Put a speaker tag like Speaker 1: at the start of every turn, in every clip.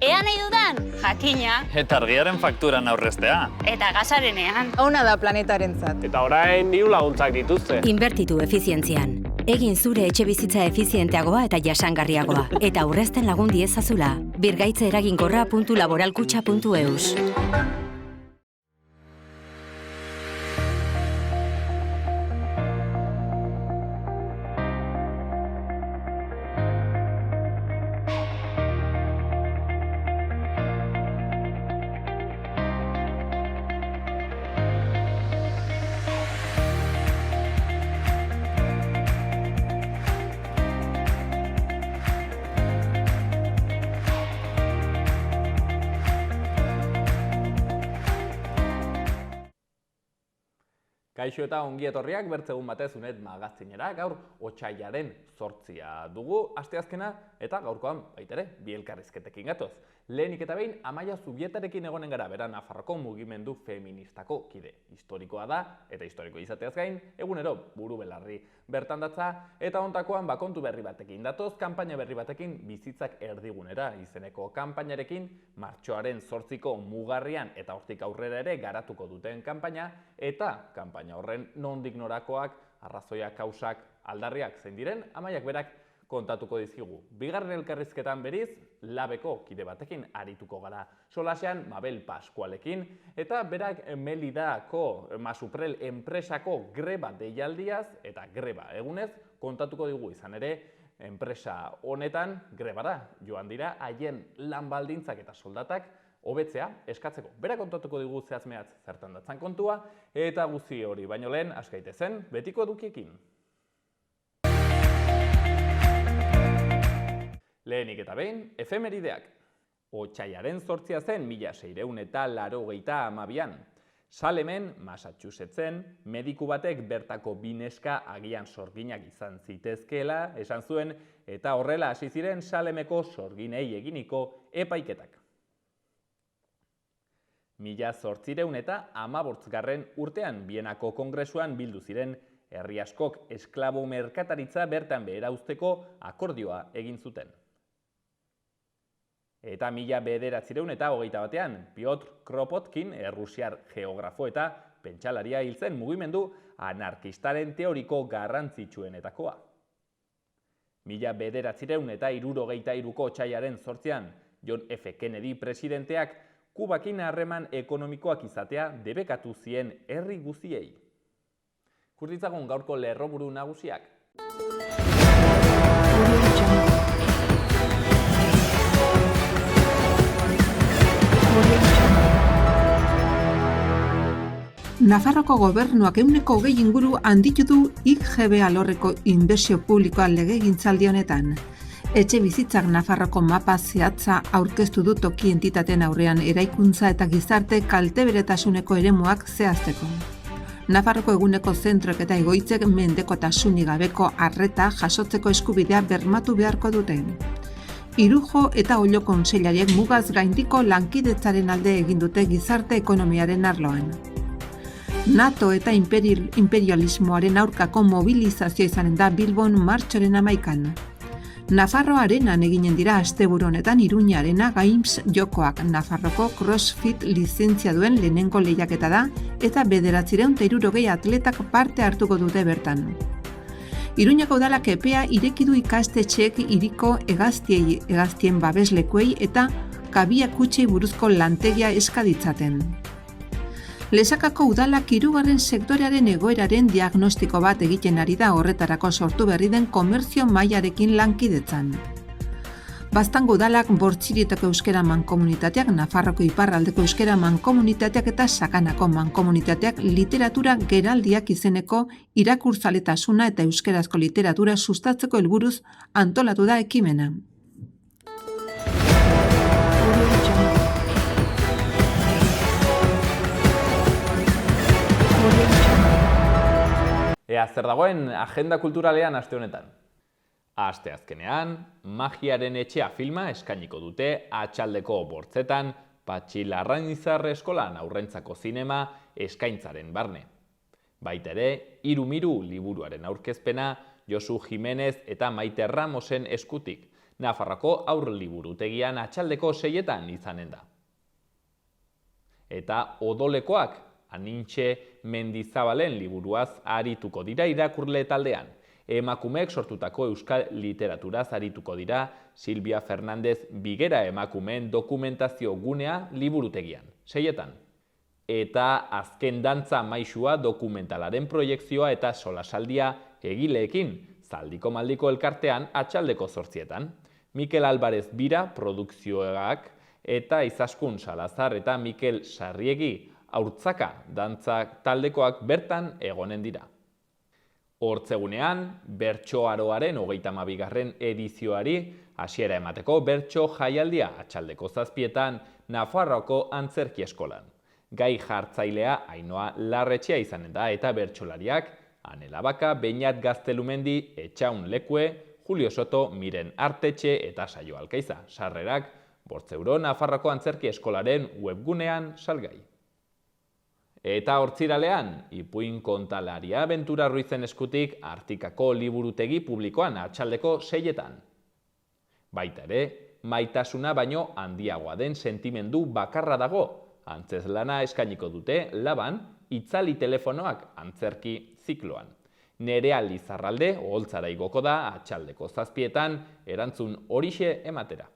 Speaker 1: Ea nahi dudan, jakina.
Speaker 2: Eta argiaren fakturan aurreztea.
Speaker 1: Eta gasarenean.
Speaker 3: Ona da planetarentzat.
Speaker 4: Eta orain diru laguntzak dituzte.
Speaker 5: Inbertitu efizientzian. Egin zure etxe bizitza efizienteagoa eta jasangarriagoa. Eta aurrezten lagun diezazula. Birgaitze eraginkorra.laboralkutxa.eus.
Speaker 6: Kaixo eta ongi etorriak bertzegun batez unet magazinera, gaur otsailaren 8 dugu asteazkena eta gaurkoan baitere bi elkarrizketekin gatoz. Lehenik eta behin Amaia Zubietarekin egonen gara, bera Nafarroko mugimendu feministako kide. Historikoa da eta historiko izateaz gain egunero buru belarri bertan datza eta hontakoan kontu berri batekin datoz, kanpaina berri batekin bizitzak erdigunera izeneko kanpainarekin martxoaren 8ko mugarrian eta hortik aurrera ere garatuko duten kanpaina eta kanpaina horren nondik norakoak, arrazoiak, kausak, aldarriak zein diren, Amaiak berak kontatuko dizkigu. Bigarren elkarrizketan beriz, Labeko kide batekin arituko gara. Solasean Mabel Paskualekin eta berak Melidako Masuprel enpresako greba deialdiaz eta greba egunez kontatuko digu, izan ere enpresa honetan grebara joan dira haien lan baldintzak eta soldatak hobetzea eskatzeko. Berak kontatuko digu zehazmehatz zertan datzan kontua eta guzti hori baino lehen has gaitezen betiko edukiekin. Lehenik eta behin, efemerideak. Otsailaren 8 zen 1682an. Salemen, Massachusettsen, mediku batek bertako bi neska agian sorginak izan zitezkeela esan zuen eta horrela hasi ziren Salemeko sorginei eginiko epaiketak. 1815 urtean Bienako kongresuan bildu ziren herri askok esklabo merkataritza bertan behera uzteko akordioa egin zuten. Eta 1921 Piotr Kropotkin, errusiar geografo eta pentsalaria hil zen mugimendu anarkistaren teoriko garrantzitsuenetakoa. 1963ko otsailaren 8an John F. Kennedy presidenteak Kubakin harreman ekonomikoak izatea debekatu zien herri guztiei. Kurtitzagun gaurko lerroburu nagusiak.
Speaker 7: Nafarroko gobernuak 20% inguru handitu du IGB alorreko inbertsio publikoa legegintzaldi honetan. Etxe bizitzak Nafarroko mapa zehatza aurkeztu du toki entitateen aurrean eraikuntza eta gizarte kalteberetasuneko eremuak zehazteko. Nafarroko eguneko zentroek eta egoitzek mendekotasunik gabeko arreta jasotzeko eskubidea bermatu beharko dute. Irujo eta Ollo kontseilariek mugaz gaindiko lankidetzaren alde egin dute gizarte ekonomiaren arloan. NATO eta imperialismoaren aurkako mobilizazio izanen da Bilbon martxoaren 11an. Nafarro Arenan eginen dira asteburu honetan Iruña Arena Games jokoak. Nafarroko CrossFit lizentzia duen lehenengo lehiaketa da eta 960 atletak parte hartuko dute bertan. Iruñako udalak epea ireki du ikastetxeek hiriko hegaztien babeslekuei eta kabiak utzi buruzko lantegia eskaditzaten. Lesakako udalak 3. sektorearen egoeraren diagnostiko bat egiten ari da, horretarako sortu berri den komertzio mailarekin lankidetzan. Baztango udalak Bortziritako euskera mankomunitateak, Nafarroko iparraldeko euskera mankomunitateak eta Sakanako mankomunitateak literatura geraldiak izeneko irakurzaletasuna eta euskerazko literatura sustatzeko helburuz antolatu da ekimena.
Speaker 6: Ea zer dagoen agenda kulturalean aste honetan. Asteazkenean, Magiaren etxea filma eskainiko dute Atxaldeko Bortzetan, Patxi Larrañizar eskolan aurrentzako zinema eskaintzaren barne. Baita ere, Hiru Miru liburuaren aurkezpena Josu Jimenez eta Maite Ramosen eskutik. Nafarroako aurliburutegian atxaldeko 6etan izanen da. Eta odolekoak Anintxe Mendizabalen liburuaz arituko dira irakurle taldean. Emakumeek sortutako euskal literaturaz arituko dira Silvia Fernandez Bigera emakumeen dokumentazio gunea liburutegian, 6etan. Eta azken dantza maisua dokumentalaren proiekzioa eta solasaldia egileekin, Zaldiko Maldiko elkartean atxaldeko 8etan. Mikel Alvarez Bira produkzioak eta Izaskun Salazar eta Mikel Sarriegi Haurtzaka dantza taldekoak bertan egonen dira. Hortzegunean, Bertso Aroaren 32. edizioari hasiera emateko bertso jaialdia atxaldeko 7etan Nafarroako Antzerki Eskolan. Gai jartzailea Ainhoa Larretxea izanen da eta bertsolariak Anela Baka, Beñat Gaztelumendi, Etxaun Lekue, Julio Soto, Miren Artetxe eta Saio Alkaiza. Sarrerak 5 euro Nafarroako Antzerki Eskolaren webgunean salgai. Eta hortziralean, ipuin kontalaria Bentura Ruizen eskutik Artikako liburutegi publikoan atxaldeko 6etan. Baita ere, maitasuna baino handiagoa den sentimendu bakarra dago, antzezlana eskainiko dute Laban itzali telefonoak antzerki zikloan. Nerea Lizarralde oholtzara igoko da atxaldeko 7etan erantzun horixe ematera.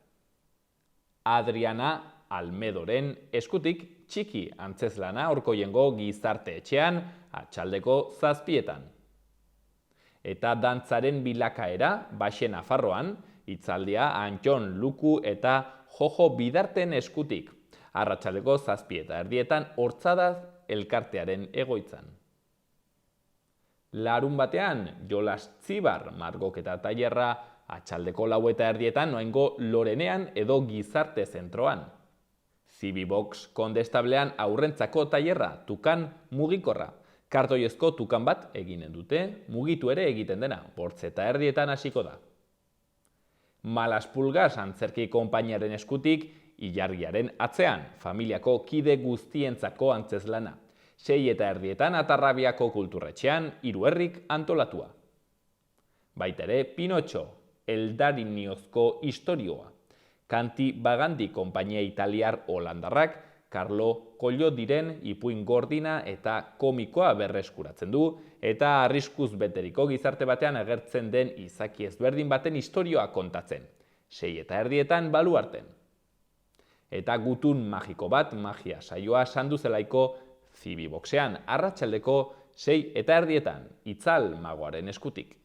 Speaker 6: Adriana Almedoren eskutik Txiki antzezlana Orkoiengo Gizarte Etxean atxaldeko 7etan. Eta dantzaren bilakaera Baxe Nafarroan hitzaldia Antxon Luku eta Jojo Bidarten eskutik. Arratsaldeko 7:30 Hortzadaz elkartearen egoitzan. Larunbatean Jolas Tzibar margoketa tailerra atxaldeko 4:30 noaingo Lorenean edo Gizarte Zentroan. Zibibox Kondestablean aurrentzako tailerra tukan mugikorra. Kartoiezko tukan bat eginen dute, mugitu ere egiten dena, 8:30 hasiko da. Malaspulgas antzerki konpainiaren eskutik, ilargiaren atzean, familiako kide guztientzako antzezlana. 6:30 Atarrabiako kulturretxean, Hiruherrik antolatua. Baita ere, Pinotxo, Eldariniozko istorioa. Kanti Bagandi konpainia italiar holandarrak, Carlo Collodiren ipuin gordina eta komikoa berreskuratzen du, eta arriskuz beteriko gizarte batean agertzen den izaki ezberdin baten istorioa kontatzen. 6:30 Baluarten. Eta gutun magiko bat magia saioa Sanduzelaiko Zibiboxean arratsaldeko 6:30 Itzal Magoaren eskutik.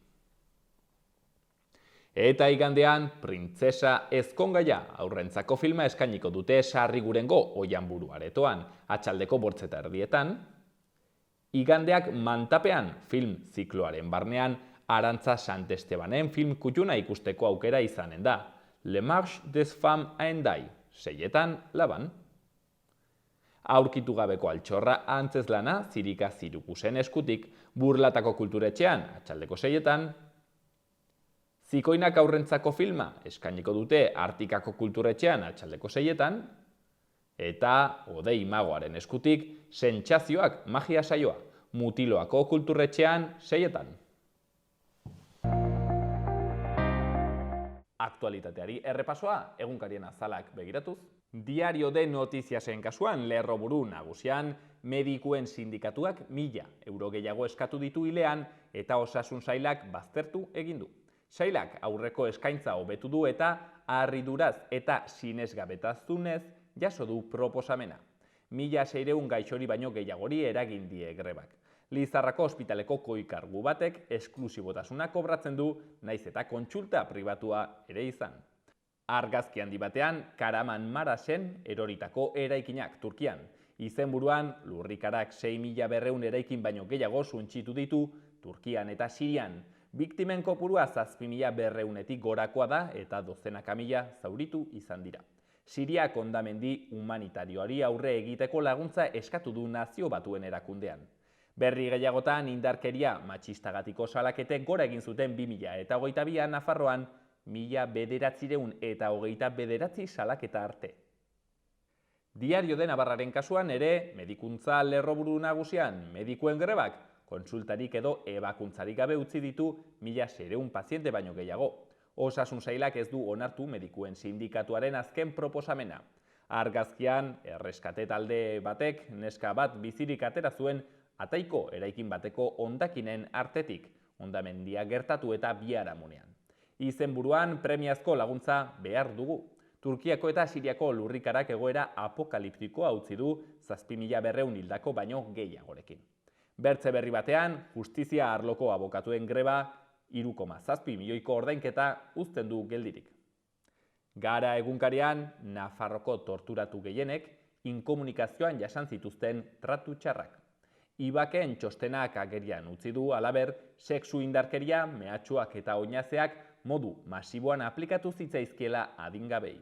Speaker 6: Eta igandean, Printzesa Ezkongaia aurrentzako filma eskainiko dute Sarrigurengo Oihanburu aretoan, atxaldeko 8:30. Igandeak Mantapean film zikloaren barnean Arantza Santestebanen film kutxuna ikusteko aukera izanen da. Le Marche des Femmes Aendai, 6:00 Laban. Aurkitu gabeko altxorra antzezlana Zirika Zirukusen eskutik Burlatako kulturetxean, atxaldeko 6:00. Zikoinak aurrentzako filma eskainiko dute Artikako kulturetxean atxaldeko 6:00. Eta Odei Magoaren eskutik Sentsazioak magia saioa Mutiloako kulturretxean 6:00. Aktualitateari errepasoa egunkarien azalak begiratuz. Diario de Notiziasen kasuan lerroburu nagusian medikuen sindikatuak 1.000 euro gehiago eskatu ditu hilean eta osasun sailak baztertu egin du. Sailak aurreko eskaintza hobetu du eta harriduraz eta sinesgabetasunez jaso du proposamena. 1.600 gaixori baino gehiagori eragin die grebak. Lizarrako ospitaleko koikargu batek esklusibotasuna kobratzen du, naiz eta kontsulta pribatua ere izan. Argazki handi batean, Karaman Marasen eroritako eraikinak Turkian. Izenburuan, lurrikarak 6.200 eraikin baino gehiago suntxitu ditu Turkian eta Sirian. Biktimen kopurua 7.200-etik gorakoa da eta dozenaka mila zauritu izan dira. Siriak hondamendi humanitarioari aurre egiteko laguntza eskatu du Nazio Batuen erakundean. Berri gehiagotan indarkeria matxistagatiko salaketek gora egin zuten 2022an Nafarroan 1.929 salaketa arte. Diario de Navarraren kasuan ere, medikuntza lerroburu nagusian medikuen grebak kontsultarik edo ebakuntzarik gabe utzi ditu 1.600 paziente baino gehiago. Osasun sailak ez du onartu medikuen sindikatuaren azken proposamena. Argazkian, erreskate talde batek neska bat bizirik atera zuen Ataiko eraikin bateko hondakinen artetik, hondamendia gertatu eta biharamunean. Izenburuan premiazko laguntza behar dugu. Turkiako eta Siriako lurrikarak egoera apokaliptikoa utzi du 7.200 hildako baino gehiagorekin. Bertze berri batean, justizia arloko abokatuen greba 3,7 milioiko ordainketa uzten du geldirik. Gara egunkarian, Nafarroko torturatu gehienek inkomunikazioan jasan zituzten tratu txarrak. Ibakeen txostenak agerian utzi du halaber sexu indarkeria, mehatxuak eta oinazeak modu masiboan aplikatu zitzaizkiela adingabei.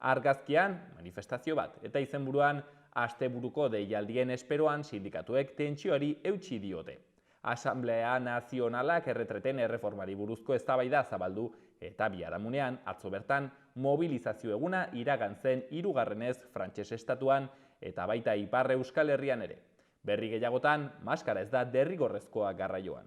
Speaker 6: Argazkian, manifestazio bat, eta izenburuan, asteburuko deialdien esperoan sindikatuek tentsioari eutsi diote. Asamblea Nazionalak erretreten erreformari buruzko eztabaida zabaldu eta biharamunean atzo bertan mobilizazio eguna iragan zen 3. frantses estatuan eta baita Ipar Euskal Herrian ere. Berri gehiagotan, maskara ez da derrigorrezkoa garraioan.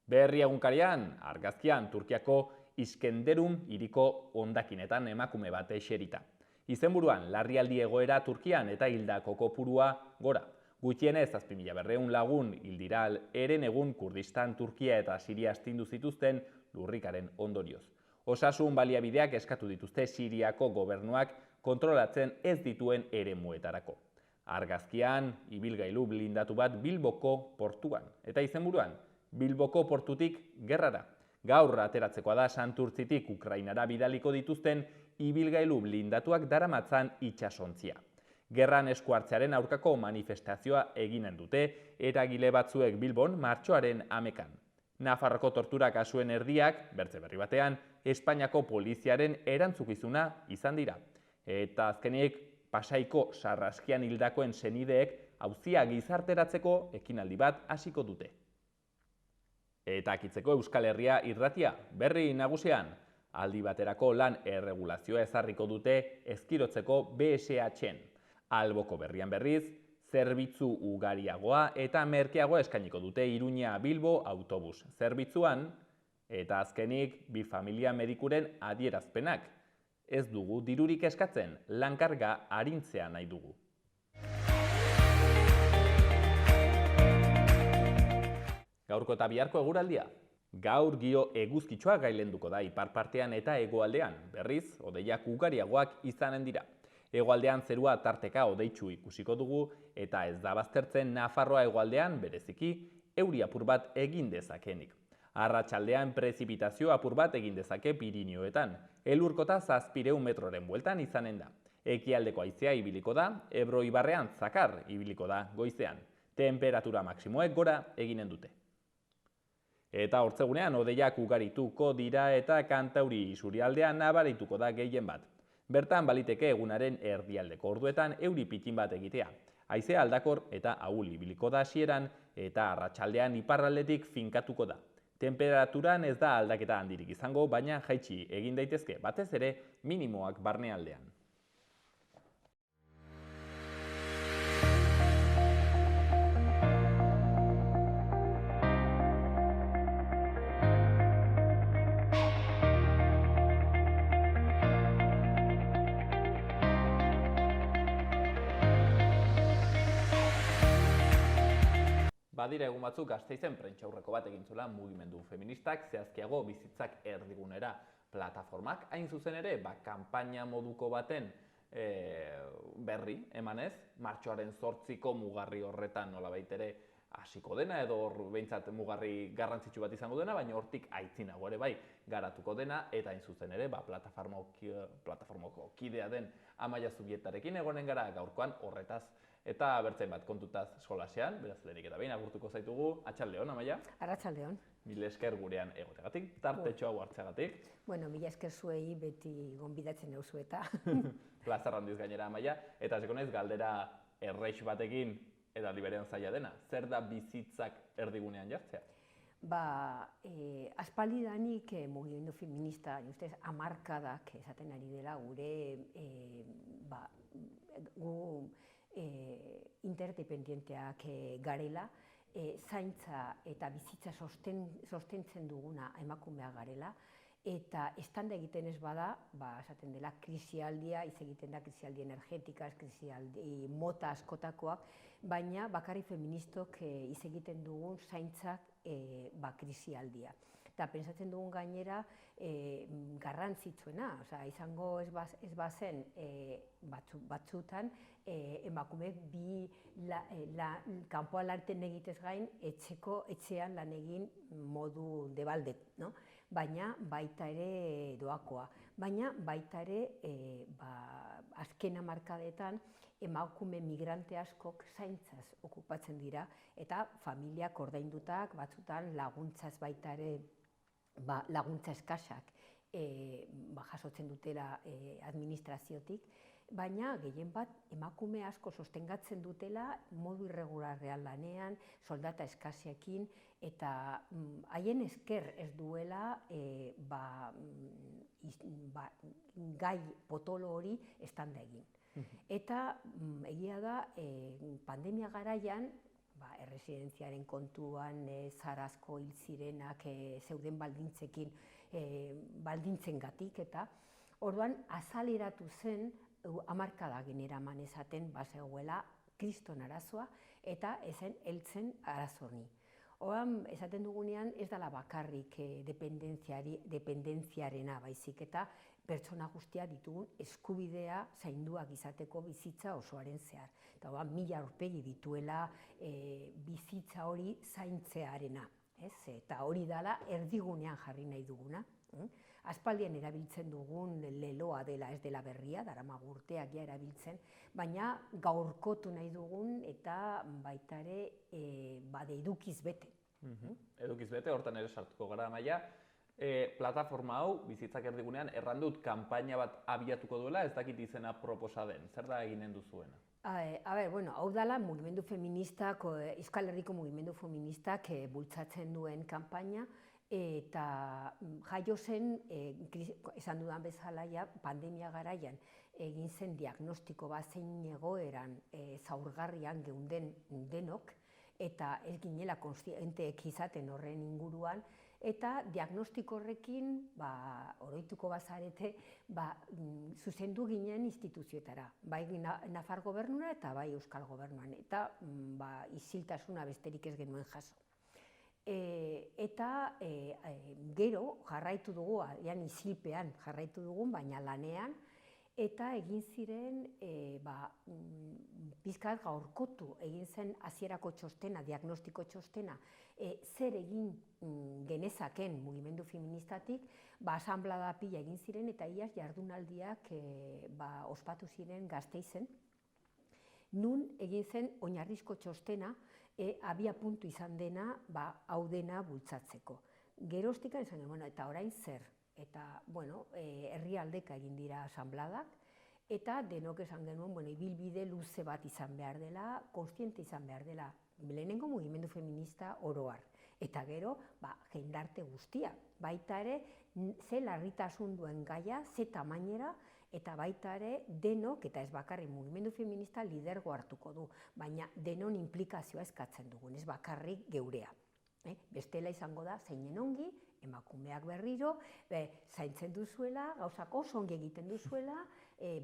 Speaker 6: Berri egunkarian, argazkian Turkiako Iskenderun hiriko hondakinetan emakume bat eserita. Izenburuan, larrialdi egoera Turkian eta hildako kopurua gora. Gutxienez 7.200 lagun hildira herenegun Kurdistan, Turkia eta Siria astindu zituzten lurrikaren ondorioz. Osasun baliabideak eskatu dituzte Siriako gobernuak kontrolatzen ez dituen eremuetarako. Argazkian, ibilgailu blindatu bat Bilboko portuan. Eta izenburuan, Bilboko portutik gerrara. Gaur ateratzekoa da Santurtzitik Ukrainara bidaliko dituzten ibilgailu blindatuak daramatzan itsasontzia. Gerran esku hartzearen aurkako manifestazioa eginen dute eragile batzuek Bilbon martxoaren 11an. Nafarroko tortura kasuen erdiak, bertze berri batean, Espainiako poliziaren erantzukizuna izan dira. Eta azkenik, Pasaiko sarraskian hildakoen senideek auzia gizarteratzeko ekinaldi bat hasiko dute. Eta akitzeko Euskal Herria irratia, berri nagusian, aldi baterako lan erregulazioa ezarriko dute ezkirotzeko BSH-en. Alboko berrian berriz, zerbitzu ugariagoa eta merkeagoa eskainiko dute Iruña Bilbo autobus zerbitzuan, eta azkenik bi familia medikuren adierazpenak. Ez dugu dirurik eskatzen, lankarga arintzea nahi dugu. Gaurko eta biharko eguraldia. Gaur giro eguzkitsua gailenduko da ipar partean eta hegoaldean, berriz, hodeiak ugariagoak izanen dira. Hegoaldean zerua tarteka hodeitsu ikusiko dugu eta ez da baztertzen Nafarroa hegoaldean bereziki euri apur bat egin dezakenik. Arratsaldean prezipitazio apur bat egin dezake Pirinioetan, elurkota 700 metroren bueltan izanen da. Ekialdeko haizea ibiliko da, Ebro ibarrean zakar ibiliko da goizean. Temperatura maksimoek gora eginen dute. Eta hortzegunean hodeiak ugarituko dira eta Kantauri isurialdean nabarituko da gehien bat. Bertan baliteke egunaren erdialdeko orduetan euri pitin bat egitea. Haizea aldakor eta ahul ibiliko da hasieran eta arratsaldean iparraldetik finkatuko da. Temperaturan ez da aldaketa handirik izango, baina jaitsi egin daitezke, batez ere minimoak barnealdean. Badira egun batzuk Gasteizen prentsaurreko bat egin zuela mugimendu feministak, zehazkiago bizitzak erdigunera plataformak, hain zuzen ere, kanpaina moduko baten berri emanez, martxoaren 8ko mugarri horretan nolabait ere hasiko dena, edo behintzat mugarri garrantzitsu bat izango dena, baina hortik aitzinago ere bai garatuko dena, eta hain zuzen ere, plataformoko kidea den Amaia Zubietarekin egonen gara gaurkoan horretaz eta bertzen bat kontutaz solasean, beraz lehenik eta behin agurtuko zaitugu. Atxaldeon, Amaia?
Speaker 3: Arratsaldeon.
Speaker 6: Mila esker gurean egotegatik, tartetxo hau hartzeagatik.
Speaker 3: Bueno, mila esker zuei beti gonbidatzen nauzu eta.
Speaker 6: Plazar handiz gainera, Amaia, eta hasiko naiz galdera erreix batekin eta liberean zaila dena. Zer da bizitzak erdigunean jartzea?
Speaker 3: Aspaldidanik mugimendu feminista, ustez, hamarkadak esaten ari dela gure interdependenteak garela zaintza eta bizitza sostentzen duguna emakumeak garela, eta estanda egiten ez bada, esaten dela krisialdia, hitz egiten da krisialdi energetikaz, krisialdi mota askotakoak, baina bakarrik feministok hitz egiten dugun zaintzak krisialdia. Eta pentsatzen dugun gainera garrantzitsuena, izango ez bazen batzutan emakumeek bi kanpoan lan egitez gain etxean lan egin modu debaldek, baina baita ere doakoa. Baina baita ere azken hamarkadetan emakume migrante askok zaintzaz okupatzen dira eta familiak ordaindutak batzutan laguntzaz baita ere laguntza eskasak jasotzen dutela administraziotik, baina gehien bat emakume asko sostengatzen dutela modu irregularrean lanean, soldata eskasekin, eta haien esker ez duela gai potolo hori estanda egin. Eta egia da pandemia garaian, erresidentziaren kontuan zarazko hil zirenak zeuden baldintzengatik, eta orduan azaleratu zen hamarkada generaman esaten bazegoela kriston arazoa eta ezen heltzen arazo honi. Orduan esaten dugunean ez dela bakarrik dependentziarena baizik eta pertsona guztia ditugun eskubidea zainduak izateko bizitza osoaren zehar. Eta 1000 aurpegi dituela bizitza hori zaintzearena. Eta hori dela erdigunean jarri nahi duguna. Aspaldian erabiltzen dugun leloa dela, ez dela berria, daramagu urteak ja erabiltzen, baina gaurkotu nahi dugun eta baita ere edukiz bete.
Speaker 6: Edukiz bete, hortan ere sartuko gara Amaia. Plataforma hau, bizitzak erdigunean, errandut kanpaina bat abiatuko duela, ez dakit izena proposa den. Zer da eginen duzuena?
Speaker 3: Hau dela mugimendu feministak, Euskal Herriko mugimendu feministak bultzatzen duen kanpaina, eta jaio zen, esan dudan bezala, pandemia garaian egin zen diagnostiko bat zein egoeran zaurgarrian geunden denok, eta ez ginela konstienteek izaten horren inguruan, eta diagnostiko horrekin, oroituko bazarete, zuzendu ginen instituzioetara, bai Nafar gobernura eta bai Euskal gobernuan, eta isiltasuna besterik ez genuen jaso. Eta gero jarraitu dugu, isilpean jarraitu dugun, baina lanean, eta egin ziren pizkat gaurkotu egin zen hasierako txostena, diagnostiko txostena, zer egin genezaken mugimendu feministatik, asanblada pila egin ziren eta iaz jardunaldiak ospatu ziren Gasteizen, nun egin zen oinarrizko txostena abia puntu izan dena hau dena bultzatzeko. Geroztikan esan genuen, eta orain zer? Eta, herrialdeka egin dira asanbladak, eta denok esan genuen, ibilbide luze bat izan behar dela, konstiente izan behar dela, lehenengo mugimendu feminista oroar. Eta gero, jendarte guztia, baita ere, ze larritasun duen gaia, ze tamainera, eta baita ere, denok, eta ez bakarrik mugimendu feminista lidergo hartuko du, baina denon implikazioa eskatzen dugun, ez bakarrik geurea. Bestela izango da, zeinen ongi, emakumeak berriro, zaintzen duzuela, gauzak oso ongi egiten duzuela,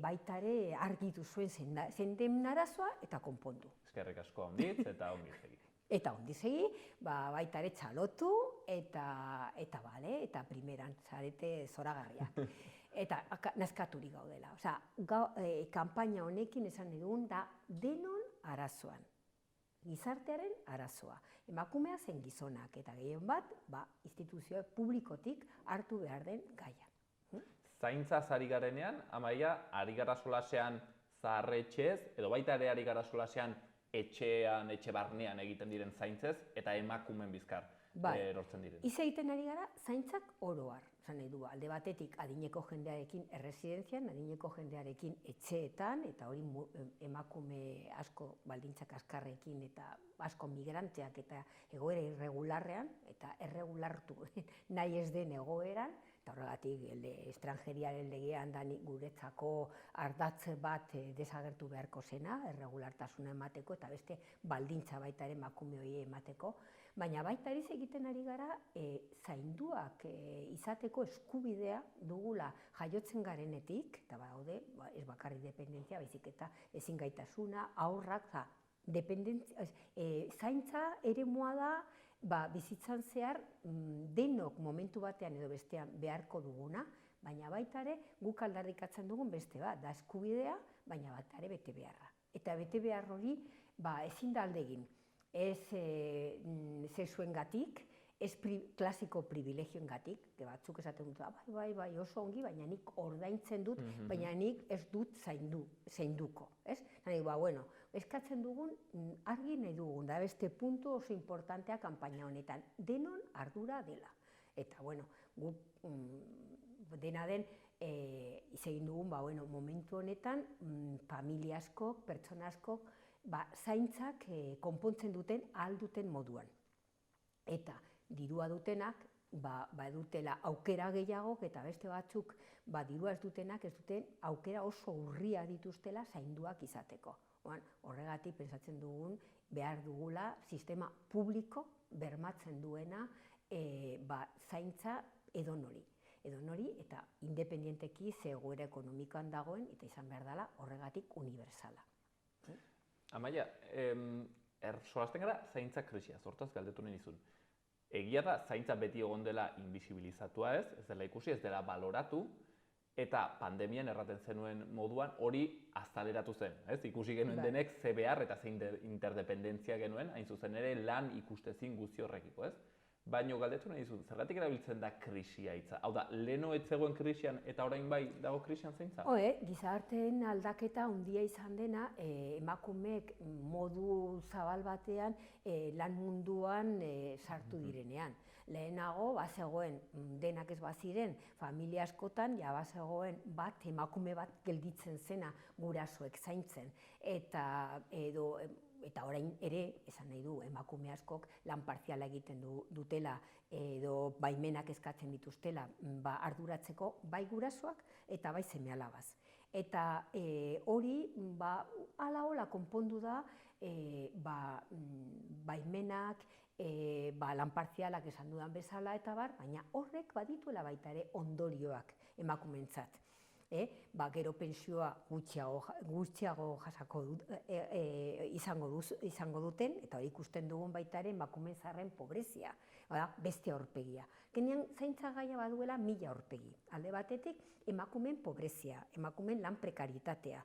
Speaker 3: baita ere argi duzuen zein den arazoa eta konpondu.
Speaker 6: Eskerrik asko onditz eta ongi segi.
Speaker 3: Eta ondi segi, baita ere txalotu eta primeran zarete zoragarriak. Eta nazkaturik gaudela. Kanpaina honekin esan egun da denon arazoan. Gizartearen arazoa. Emakumea zen gizonak eta gehien bat, instituzio publikotik hartu behar den gaia.
Speaker 6: Zaintzaz ari garenean, Amaia, ari gara solasean zaharretxez, edo baita ere ari gara solasean etxean, etxe barnean egiten diren zaintzez, eta emakumen bizkar erortzen diren.
Speaker 3: Iz egiten ari gara zaintzak oroar. Nahi du, alde batetik adineko jendearekin erresidentzian, adineko jendearekin etxeetan, eta hori emakume asko baldintzak askarrekin eta asko migranteak eta egoera irregularrean, eta erregulartu nahi ez den egoeran, Eta horregatik, estrangeriaren legean da guretzako ardatze bat desagertu beharko zena, erregulartasuna emateko, eta beste baldintza baita ere emakume hori emateko. Baina baita ere egiten ari gara, zainduak izateko eskubidea dugula jaiotzen garenetik, eta badaude, ez bakarrik dependentzia, baizik eta ezin gaitasuna, haurrak, zaintza eremua da, bizitzan zehar denok momentu batean edo bestean beharko duguna, baina baita ere guk aldarrikatzen dugun beste bat, da eskubidea, baina baita ere bete beharra. Eta bete behar hori ezin da alde egin, ez sexuengatik, ez klasiko privilegioengatik, batzuk esaten dut, bai, oso ongi, baina nik ordaintzen dut, baina nik ez dut zainduko, ez? Eskatzen dugun, argi nahi dugun, da beste puntu oso importantea kanpaina honetan, denon ardura dela. Eta, guk dena den, egin dugun, momentu honetan, familia askok, pertsona askok, zaintzak konpontzen duten ahal duten moduan. Eta dirua dutenak, dutela aukera gehiago, eta beste batzuk, dirua ez dutenak, ez duten aukera oso urria dituztela zainduak izateko. Horregatik pentsatzen dugun, behar dugula sistema publiko bermatzen duena zaintza edonori. Edonori eta independienteki ze egoera ekonomikoan dagoen, eta izan behar dela horregatik unibertsala.
Speaker 6: Amaia, solasten gara zaintza krisia, hortaz galdetu nahi nizun. Egia da, zaintza beti egon dela invisibilizatua ez dela ikusi, ez dela baloratu, eta pandemian erraten zenuen moduan hori azaleratu zen. Ikusi genuen denek ze behar eta ze interdependentzia genuen, hain zuzen ere lan ikustezin guzti horrekiko, ez? Baina galdetu nahi dizut, zergatik erabiltzen da krisia hitza? Hau da, leheno ez zegoen krisian eta orain bai dago krisian zaintza?
Speaker 3: Gizarteen aldaketa handia izan dena, emakumeek modu zabal batean lan munduan sartu direnean. Lehenago, bazegoen, denak ez baziren, familia askotan, bazegoen emakume bat gelditzen zena gurasoek zaintzen. Eta orain ere, esan nahi du, emakume askok lan partziala egiten dutela edo baimenak eskatzen dituztela arduratzeko bai gurasoak eta bai seme-alabaz. Eta hori ala konpondu da baimenak, lan partzialak esan dudan bezala eta baina horrek badituela baita ere ondorioak emakumeentzat. Gero pensioa gutxiago jasako izango duten, eta hori ikusten dugun baita ere emakumeen zaharren pobrezia, beste aurpegia. Genean zaintza gaia baduela 1000 aurpegi. Alde batetik emakumeen pobrezia, emakumeen lan prekaritatea.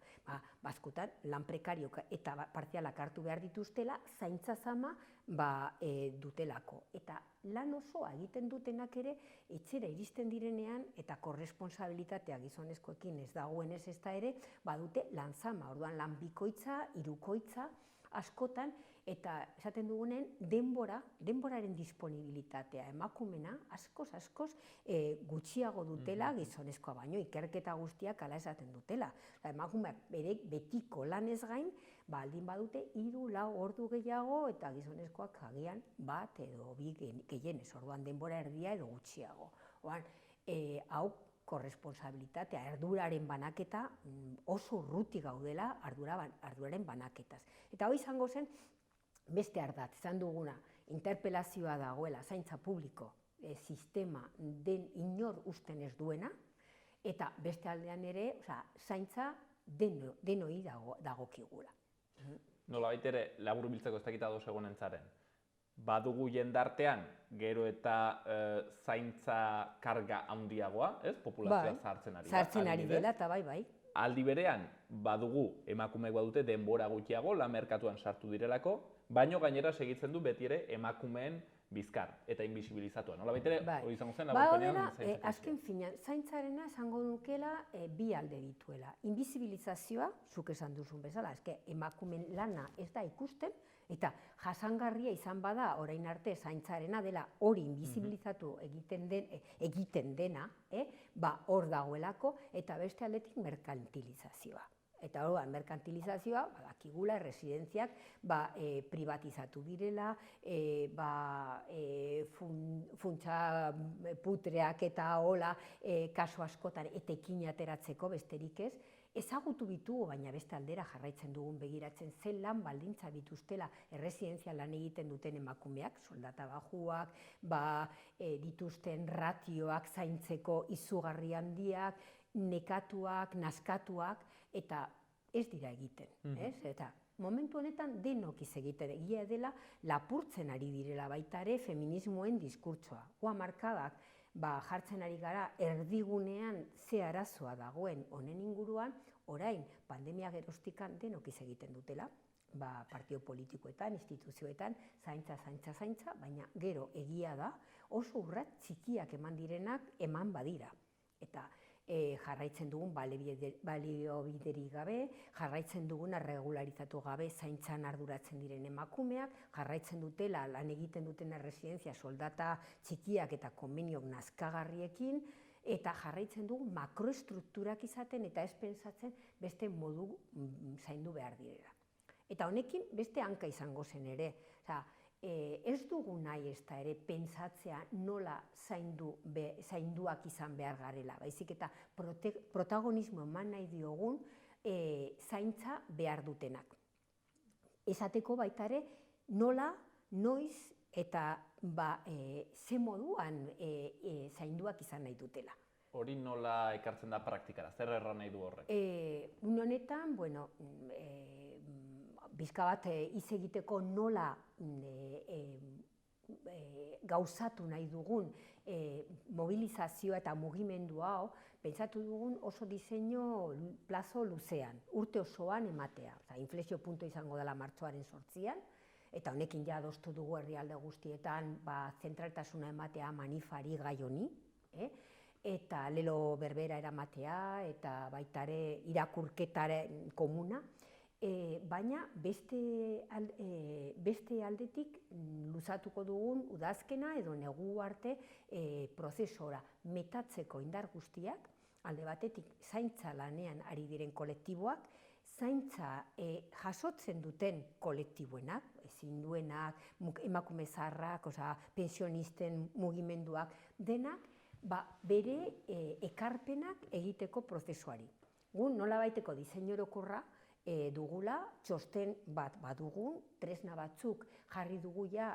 Speaker 3: Bazkutan lan prekario eta partzialak hartu behar dituztela, zaintza zama dutelako. Eta lan osoa egiten dutenak ere, etxera iristen direnean, eta korresponsabilitatea gizonezkoekin ez dagoenez ez da ere, badute lan zama, orduan lan bikoitza, hirukoitza, askotan, eta esaten dugunen denboraren disponibilitatea emakumena askoz gutxiago dutela gizonezkoa baino, ikerketa guztiak ala esaten dutela. Emakumeak betiko lanez gain, aldin badute 3-4 ordu gehiago eta gizonezkoak agian bat edo bi gehienez, orduan denbora erdia edo gutxiago. Hau korresponsabilitatea, arduraren banaketa oso urruti gaudela arduraren banaketaz. Eta hori izango zen beste ardatz, izan duguna, interpelazioa dagoela, zaintza publiko, sistema den inor usten ez duena, eta beste aldean ere, zaintza denoi dagokigula.
Speaker 6: Nolabait ere, labur biltzeko ez dakita ados egonen zaren. Badugu jendartean, gero eta zaintza karga handiagoa, populazioa zahartzen ari da.
Speaker 3: Zahartzen ari dela, eta bai.
Speaker 6: Aldi berean, badugu emakumeek badute denbora gutxiago, lan merkatuan sartu direlako, baino gainera segitzen du beti ere emakumeen bizkar eta invisibilizatua. Nolabait ere, hori izango zen laburpenean zaintza.
Speaker 3: Azken finean, zaintzarena esango nukela bi alde dituela. Invisibilizazioa, zuk esan duzun bezala, emakumeen lana ez da ikusten, eta jasangarria izan bada orain arte zaintzarena dela hori invisibilizatu egiten dena, hor dagoelako, eta beste aldetik merkantilizazioa. Eta orduan, merkantilizazioa, badakigula, erresidentziak privatizatu direla, funtsa putreak eta hola kasu askotan etekin ateratzeko besterik ez, ezagutu bitugu, baina beste aldera jarraitzen dugun begiratzen zen lan baldintza dituztela erresidentzia lan egiten duten emakumeak, soldata bajuak, dituzten ratioak zaintzeko izugarri handiak, nekatuak, naskatuak, eta ez dira egiten, ez? Eta momentu honetan denok egiten, egia dela lapurtzen ari direla baita ere feminismoen diskurtsoa. Goa markadak jartzen ari gara erdigunean ze arazoa dagoen honen inguruan, orain pandemia geroztikan denok egiten dutela, partio politikoetan, instituzioetan, zaintza, baina gero egia da oso urrat txikiak eman direnak eman badira. Eta jarraitzen dugun baliobiderik gabe, jarraitzen duguna regularizatu gabe zaintzan arduratzen diren emakumeak, jarraitzen dutela lan egiten duten erresidentzia soldata txikiak eta konbeniok nazkagarriekin, eta jarraitzen dugu makroestrukturak izaten eta ez pentsatzen beste modu zaindu behar direla. Eta honekin beste hanka izango zen ere. Ez dugu nahi ez da ere pentsatzea nola zainduak izan behar garela, baizik eta protagonismo eman nahi diogun zaintza behar dutenak. Esateko baita ere nola, noiz eta ze moduan zainduak izan nahi dutela.
Speaker 6: Hori nola ekartzen da praktikara, zer erran nahi du horrek?
Speaker 3: Honetan, bizka bat hitz egiteko nola gauzatu nahi dugun mobilizazioa eta mugimendu hau, pentsatu dugun oso diseinu plazo luzean, urte osoan ematea. Inflexio punto izango dela martxoaren 8an, eta honekin ja adostu dugu herrialde guztietan zentraltasuna ematea manifari gai honi, eta lelo berbera eramatea, eta baita ere irakurketaren komuna, baina beste aldetik luzatuko dugun udazkena edo negu arte prozesora metatzeko indar guztiak, alde batetik zaintza lanean ari diren kolektiboak, zaintza jasotzen duten kolektiboenak, ezin duenak, emakume zaharrak, pensionisten mugimenduak, denak bere ekarpenak egiteko prozesuari. Gu nolabaiteko diseinu orokorra dugula, txosten bat badugun, tresna batzuk jarri dugu ja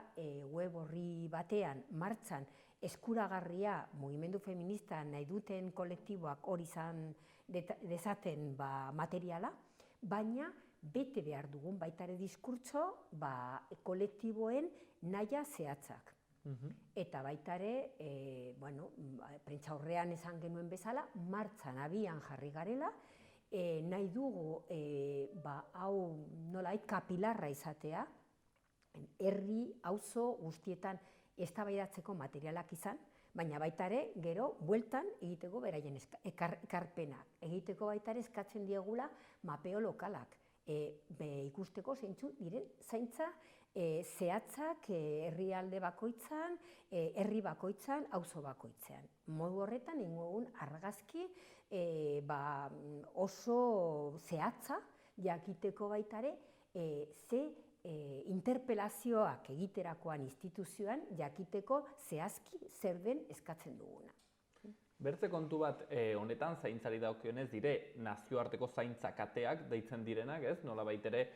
Speaker 3: web orri batean martxan eskuragarria mugimendu feminista nahi duten kolektiboak hori izan dezaten materiala, baina bete behar dugun baita ere diskurtso kolektiboen nahia zehatzak. Eta baita ere, prentsa aurrean esan genuen bezala, martxan abian jarri garela, nahi dugu hau nolait kapilarra izatea, herri, auzo guztietan eztabaidatzeko materialak izan, baina baita ere gero bueltan egiteko beraien ekarpenak, egiteko baita ere eskatzen diegula mapeo lokalak, ikusteko zeintzu diren zaintza zehatzak herrialde bakoitzan, herri bakoitzan, auzo bakoitzean. Modu horretan ingogun argazki oso zehatza jakiteko baita ere ze interpelazioak egiterakoan instituzioan jakiteko zehazki zer den eskatzen duguna.
Speaker 6: Bertze kontu bat honetan zaintzari dagokionez dire nazioarteko zaintza kateak deitzen direnak, ez? Nolabait ere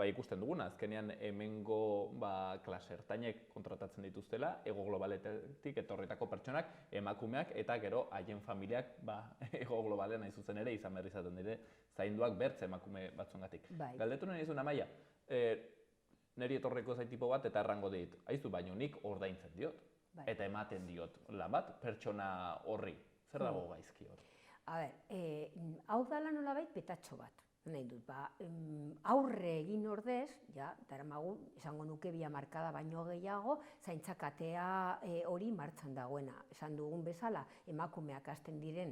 Speaker 6: ikusten duguna, azkenean hemengo klase ertainek kontratatzen dituztela, ego globaletik etorritako pertsonak, emakumeak eta gero haien familiak ego globalean hain zuzen ere izan behar izaten dire zainduak bertze emakume batzuengatik. Galdetu nahi nizun Amaia, niri etorreko zaitipo bat eta errango dit, haizu baino nik ordaintzen diot, eta ematen diot lan bat pertsona horri, zer dago gaizki hori?
Speaker 3: Hau dala nolabait petatxo bat. Nahi dut, aurre egin ordez, daramagu, esango nuke 2 hamarkada baino gehiago, zaintzakatea hori martxan dagoena. Esan dugun bezala, emakumeak hasten diren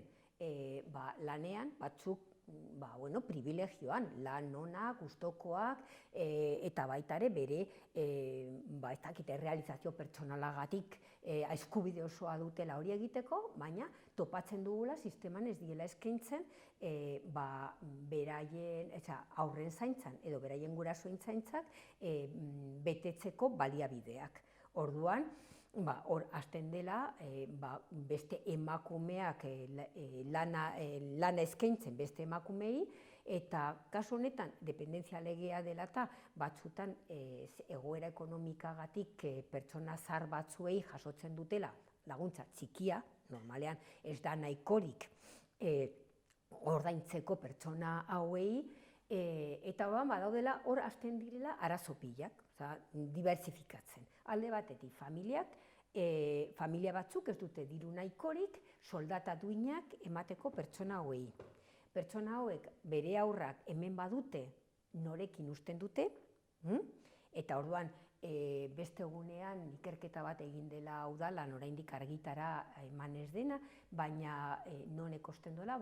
Speaker 3: lanean batzuk privilegioan, lan onak, gustokoak, eta baita ere bere realizazio pertsonalagatik eskubide osoa dutela hori egiteko, baina topatzen dugula sisteman ez diela eskaintzen beraien haurren zaintzan edo beraien gurasoen zaintzak betetzeko baliabideak. Orduan, hor hasten dela beste emakumeak lana eskaintzen beste emakumei, eta kasu honetan dependentzia legea dela eta batzutan egoera ekonomikagatik pertsona zahar batzuei jasotzen dutela laguntza txikia, normalean ez da nahikorik ordaintzeko pertsona hauei, eta badaudela hor hasten direla arazo pilak, diversifikatzen. Alde batetik familia batzuk ez dute diru nahikorik soldata duinak emateko pertsona hauei. Pertsona hauek bere haurrak hemen badute norekin uzten dute, eta orduan beste egunean ikerketa bat egin dela udalan oraindik argitara eman ez dena, baina non ekosten duela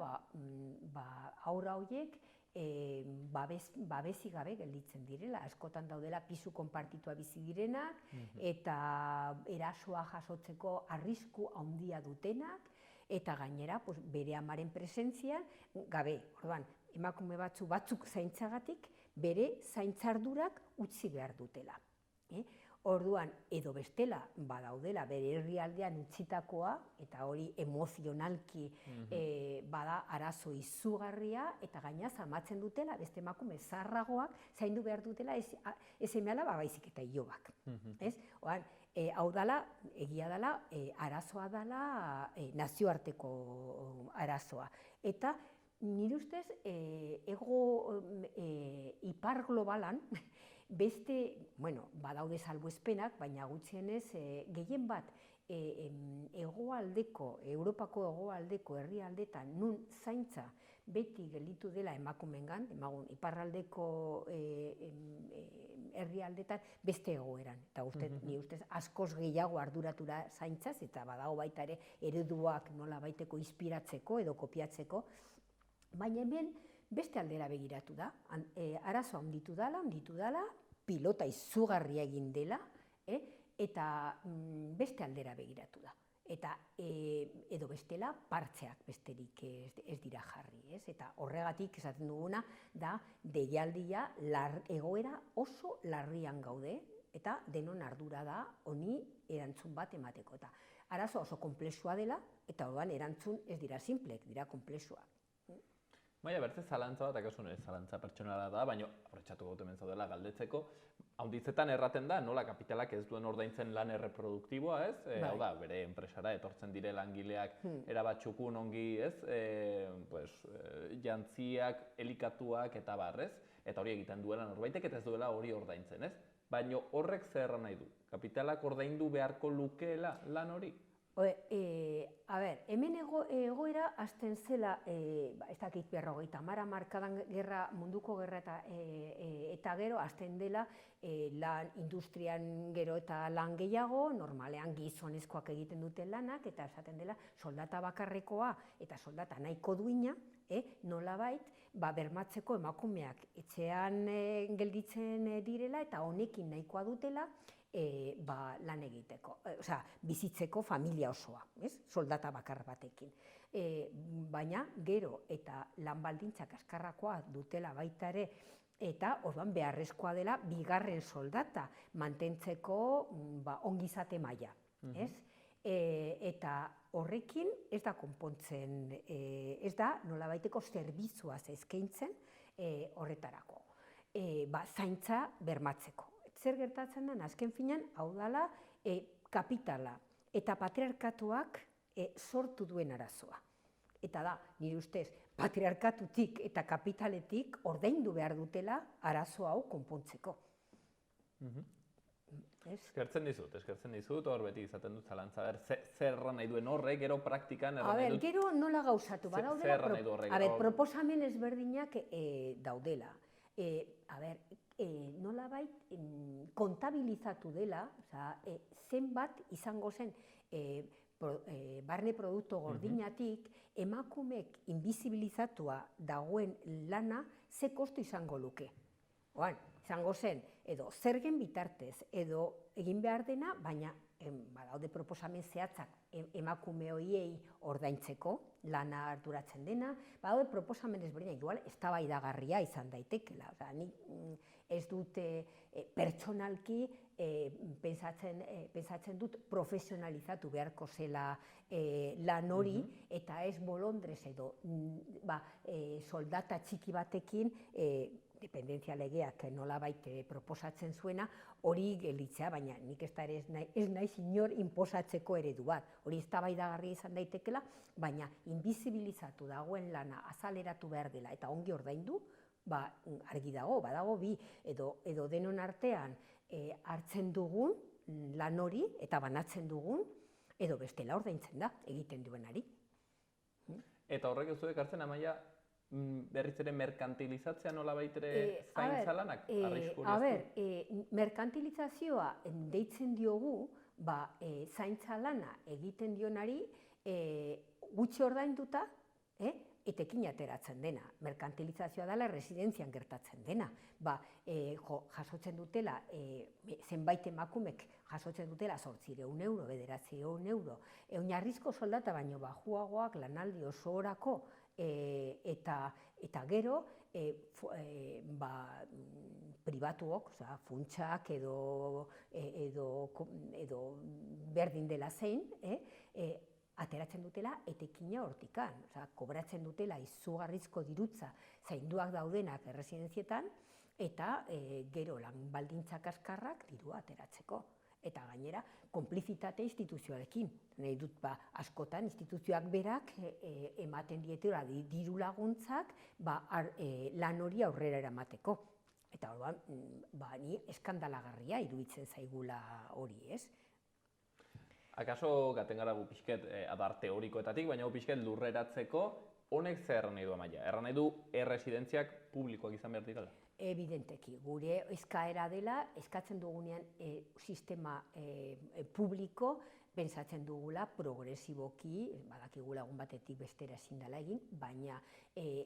Speaker 3: haurra horiek babesi gabe gelditzen direla, askotan daudela pisu konpartitua bizi direnak eta erasoa jasotzeko arrisku handia dutenak, eta gainera bere amaren presentzian gabe. Orduan, emakume batzuk zaintzagatik bere zaintzardurak utzi behar dutela. Orduan, edo bestela badaudela bere herrialdean utzitakoa, eta hori emozionalki bada arazo izugarria, eta gainaz amatzen dutela beste emakume zaharragoak zaindu behar dutela ez seme-alaba baizik eta ilobak. Hau dela, egia dela, arazoa dela nazioarteko arazoa. Eta nire ustez, ipar globalan, beste, badaude salbuespenak, baina gutxienez gehien bat Europako hegoaldeko herrialdetan nun zaintza beti gelditu dela emakumeengan, iparraldeko herrialdetan beste egoeran. Eta nire ustez askoz gehiago arduratura zaintzaz, eta badago baita ere ereduak nola baiteko inspiratzeko edo kopiatzeko, baina hemen beste aldera begiratu da, arazoa handitu dela, pilota izugarria egin dela, eta beste aldera begiratu da. Eta edo bestela partzeak besterik ez dira jarri, eta horregatik esaten duguna da deialdia egoera oso larrian gaude, eta denon ardura da honi erantzun bat emateko. Eta arazo oso konplexua dela, eta orduan erantzun ez dira sinplek, dira konplexua.
Speaker 6: Baina bertze zalantza bat, akasun ez zalantza pertsonala da, baina aprotxatu gaut hemen zaudela galdetzeko, haunditzetan erraten da, nola kapitalak ez duen ordaintzen lan erreproduktiboa, ez? Hau da, bere enpresara etortzen dire langileak erabat txukun ongi, ez? Jantziak, elikatuak eta barrez, eta hori egiten duela norbaitek eta ez duela hori ordaintzen, ez? Baina horrek zer erran nahi du? Kapitalak ordaindu beharko lukeela lan hori?
Speaker 3: Hemen egoera hasten zela, ez dakit 50 markadan munduko gerra eta gero hasten dela lan industrian gero eta lan gehiago, normalean gizonezkoak egiten duten lanak, eta esaten dela soldata bakarrekoa eta soldata nahiko duina, nolabait bermatzeko emakumeak etxean gelditzen direla eta honekin nahikoa dutela lan egiteko, bizitzeko familia osoa, soldata bakar batekin. Baina gero eta lan baldintzak askarrakoa dutela baita ere, eta orduan beharrezkoa dela bigarren soldata mantentzeko ongizate maila. Eta horrekin ez da konpontzen, ez da nolabaiteko zerbitzuaz eskaintzen horretarako, zaintza bermatzeko. Zer gertatzen den, azken finean, hau dela kapitala eta patriarkatuak sortu duen arazoa. Eta da, nire ustez, patriarkatutik eta kapitaletik ordaindu behar dutela arazo hau konpontzeko.
Speaker 6: Eskertzen dizut, hor beti izaten dut zalantza, zer erran nahi duen horrek, gero praktikan erran nahi dut...
Speaker 3: Gero nola gauzatu, proposamen ezberdinak daudela. Nolabait kontabilizatu dela, zenbat izango zen barne produktu gordinatik emakumeek inbizibilizatua dagoen lana ze kostu izango luke. Izango zen, edo zergen bitartez, edo egin behar dena, baina badaude proposamen zehatzak emakume horiei ordaintzeko, lana arduratzen dena, badaude proposamen ezberdinak, igual eztabaidagarria izan daitekela. Nik ez dut pertsonalki pentsatzen dut profesionalizatu beharko zela lan hori, eta ez bolondrez edo soldata txiki batekin dependentzia legeak nolabait proposatzen zuena, hori gelditzea, baina nik ez naiz inor inposatzeko eredu bat. Hori eztabaidagarria izan daitekela, baina inbizibilizatu dagoen lana azaleratu behar dela eta ongi ordaindu, argi dago, badago bi, edo denon artean hartzen dugun lan hori eta banatzen dugun, edo bestela ordaintzen da egiten duenari.
Speaker 6: Eta horrek ez zuek hartzen, Amaia, berriz ere merkantilizatzea nolabait ere zaintza lanak?
Speaker 3: Merkantilizazioa deitzen diogu, zaintza lana egiten dionari gutxi ordainduta, etekin ateratzen dena. Merkantilizazioa dela residenzian gertatzen dena. Jasotzen dutela, zenbait emakumek jasotzen dutela 800 euro, 900 euro, oinarrizko soldata baino baxuagoak lanaldi oso orako, eta gero pribatuok, funtsak edo berdin dela zein, ateratzen dutela etekina hortikan, kobratzen dutela izugarrizko dirutza zainduak daudenak erresidenzietan, eta gero lan baldintzak askarrak dirua ateratzeko. Eta gainera, konplizitate instituzioarekin. Nahi dut, askotan instituzioak berak ematen dietela diru laguntzak lan hori aurrera eramateko. Eta orduan, ni eskandalagarria iruditzen zaigula hori, ez?
Speaker 6: Akaso gaten gara gu pixket adar teorikoetatik, baina gu pixket lurreratzeko, honek zer erran nahi du, Amaia? Erran nahi du erresidentziak publikoak izan behar direla?
Speaker 3: Evidenteki, gure eskaera dela, eskatzen dugunean sistema publiko, pentsatzen dugula progresiboki, badakigula egun batetik bestera ezin dela egin, baina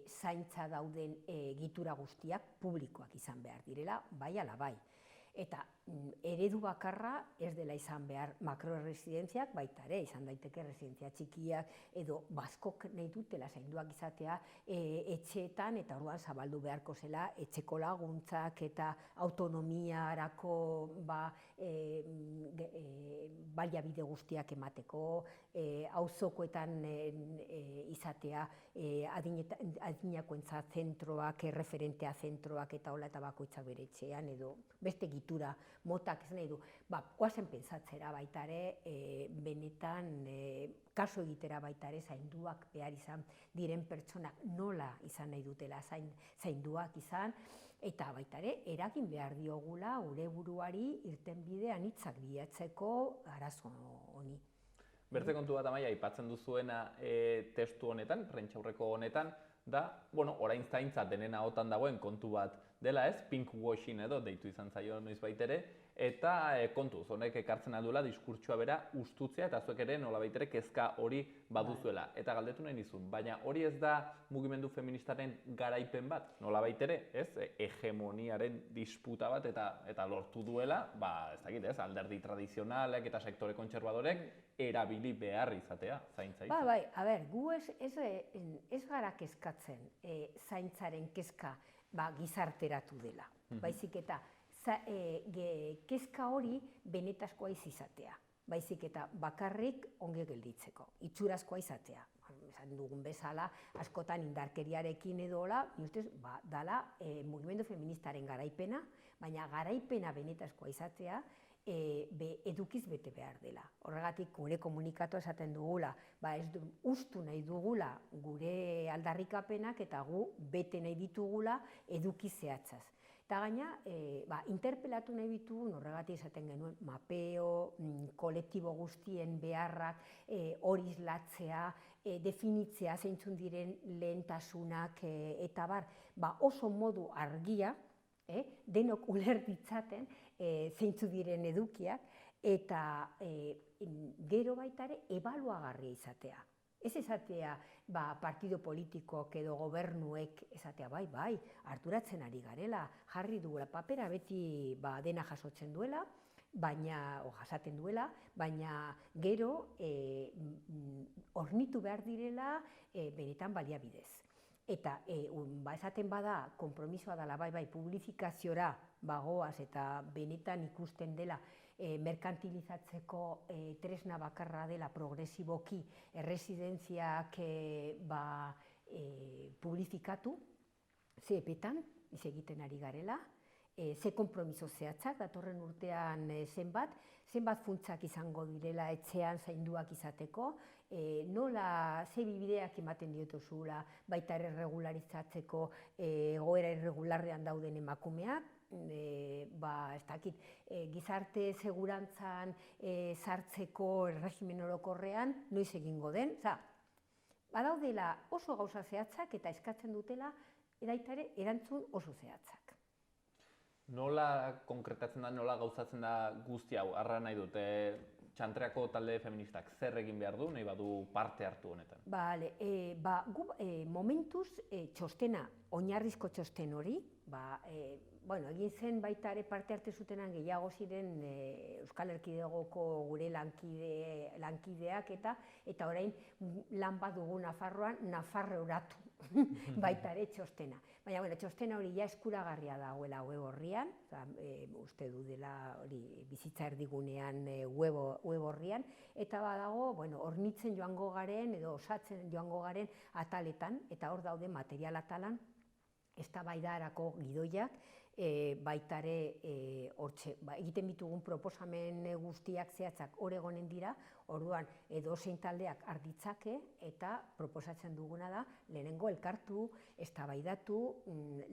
Speaker 3: zaintza dauden egitura guztiak publikoak izan behar direla, bai ala bai. Eta eredu bakarra ez dela izan behar makroresidentziak, baita ere, izan daiteke residentzia txikiak, edo baskok nahi dutela zainduak izatea etxeetan, eta orduan zabaldu beharko zela etxeko laguntzak eta autonomiarako baliabide guztiak emateko, auzokoetan izatea adinakoentzat zentroak, erreferentea zentroak eta hola eta bakoitzak bere etxean, edo beste egitura motak ez nahi du. Goazen pentsatzera baita ere, benetan kaso egitera baita ere zainduak behar izan diren pertsonak nola izan nahi dutela zainduak izan, eta baita ere eragin behar diogula gure buruari irtenbide anitzak bilatzeko arazo honi.
Speaker 6: Beste kontu bat, Amaia, aipatzen duzuena testu honetan, prentsaurreko honetan, da, orain zaintza denen ahotan dagoen kontu bat dela ez, pinkwashing edo deitu izan zaio noizbait ere, eta kontuz, honek ekartzen alduela diskurtsoa bera ustutzea, eta zuek ere nolabait ere kezka hori baduzuela. Eta galdetu nahi nizun, baina hori ez da mugimendu feministaren garaipen bat, nolabait ere, ez, hegemoniaren disputa bat eta lortu duela, ez dakit ez, alderdi tradizionalek eta sektore kontserbadorek erabili behar izatea, zaintza izan.
Speaker 3: Bai, gu ez gara kezkatzen zaintzaren kezka gizarteratu dela, baizik eta kezka hori benetazkoa izatea, baizik eta bakarrik onge gelditzeko, itxurazkoa izatea. Esan dugun bezala, askotan indarkeriarekin edola, dala mugimendu feministaren garaipena, baina garaipena benetazkoa izatea, edukiz bete behar dela. Horregatik gure komunikatu esaten dugula, ez ustu nahi dugula gure aldarrikapenak eta gu bete nahi ditugula edukiz zehatzaz. Eta gaina, interpelatu nahi ditugun, horregatik esaten genuen, mapeo, kolektibo guztien beharrak, hori islatzea, definitzea zeintzun diren lehentasunak, eta oso modu argia, denok uler ditzaten zeintzu diren edukiak, eta gero baita ere ebaluagarria izatea. Ez esatea partido politikoak edo gobernuek esatea bai, arduratzen ari garela, jarri dugula papera beti dena jasotzen duela, jasaten duela, baina gero hornitu behar direla benetan baliabidez. Eta esaten bada, konpromisoa dela bai publifikaziora bagoaz eta benetan ikusten dela merkantilizatzeko tresna bakarra dela progresiboki erresidentziak publifikatu, ze epetan, egiten ari garela, ze konpromiso zehatzak, datorren urtean zenbat funtzak izango direla etxean zainduak izateko, ze bideak ematen diotuzula baita ere regularizatzeko egoera irregularrean dauden emakumeak, ez dakit, gizarte segurantzan sartzeko erregimen orokorrean noiz egingo den, badaudela oso gauza zehatzak eta eskatzen dutela baita ere erantzun oso zehatzak.
Speaker 6: Nola konkretatzen da, nola gauzatzen da guzti hau, arra nahi dute txantreako talde feministak zer egin behar du, nahi badu parte hartu honetan?
Speaker 3: Gu momentuz txostena, oinarrizko txosten hori, egin zen baita ere parte hartu zutenan gehiago ziren Euskal Erkidegoko gure lankideak eta orain lan bat dugu Nafarroan, Nafarroratu baita ere txostena. Baina txostena hori ja eskuragarria dagoela web orrian, uste du dela bizitza erdigunean web orrian, eta badago hornitzen joango garen edo osatzen joango garen ataletan, eta hor daude material atalan, eztabaidarako gidoiak, baita ere egiten bitugun proposamen guztiak zehatzak hor egonen dira, orduan edozein taldeak arditzake eta proposatzen duguna da lehenengo elkartu, eztabaidatu,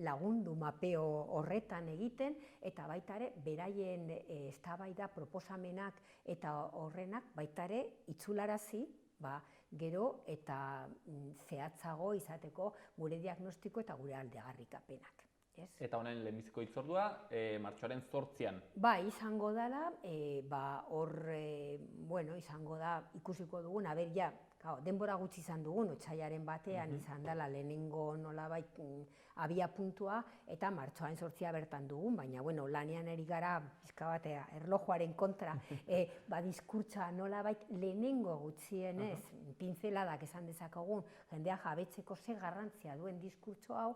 Speaker 3: lagundu mapeo horretan egiten eta baita ere beraien eztabaida proposamenak eta horrenak baita ere itzularazi gero eta zehatzago izateko gure diagnostiko eta gure aldegarrikapenak.
Speaker 6: Eta honen lehenbiziko hitzordua, martxoaren 8an.
Speaker 3: Izango dela, hor, izango da, ikusiko dugun, denbora gutxi izan dugun, otsailaren batean izan dela lehenengo nolabait abia puntua, eta martxoaren 8a bertan dugun, baina lanean ari gara, pixka bat, erlojuaren kontra, diskurtsa nolabait lehenengo gutxienez, pinzeladak esan dezakagun, jendea jabetzeko ze garrantzia duen diskurtso hau,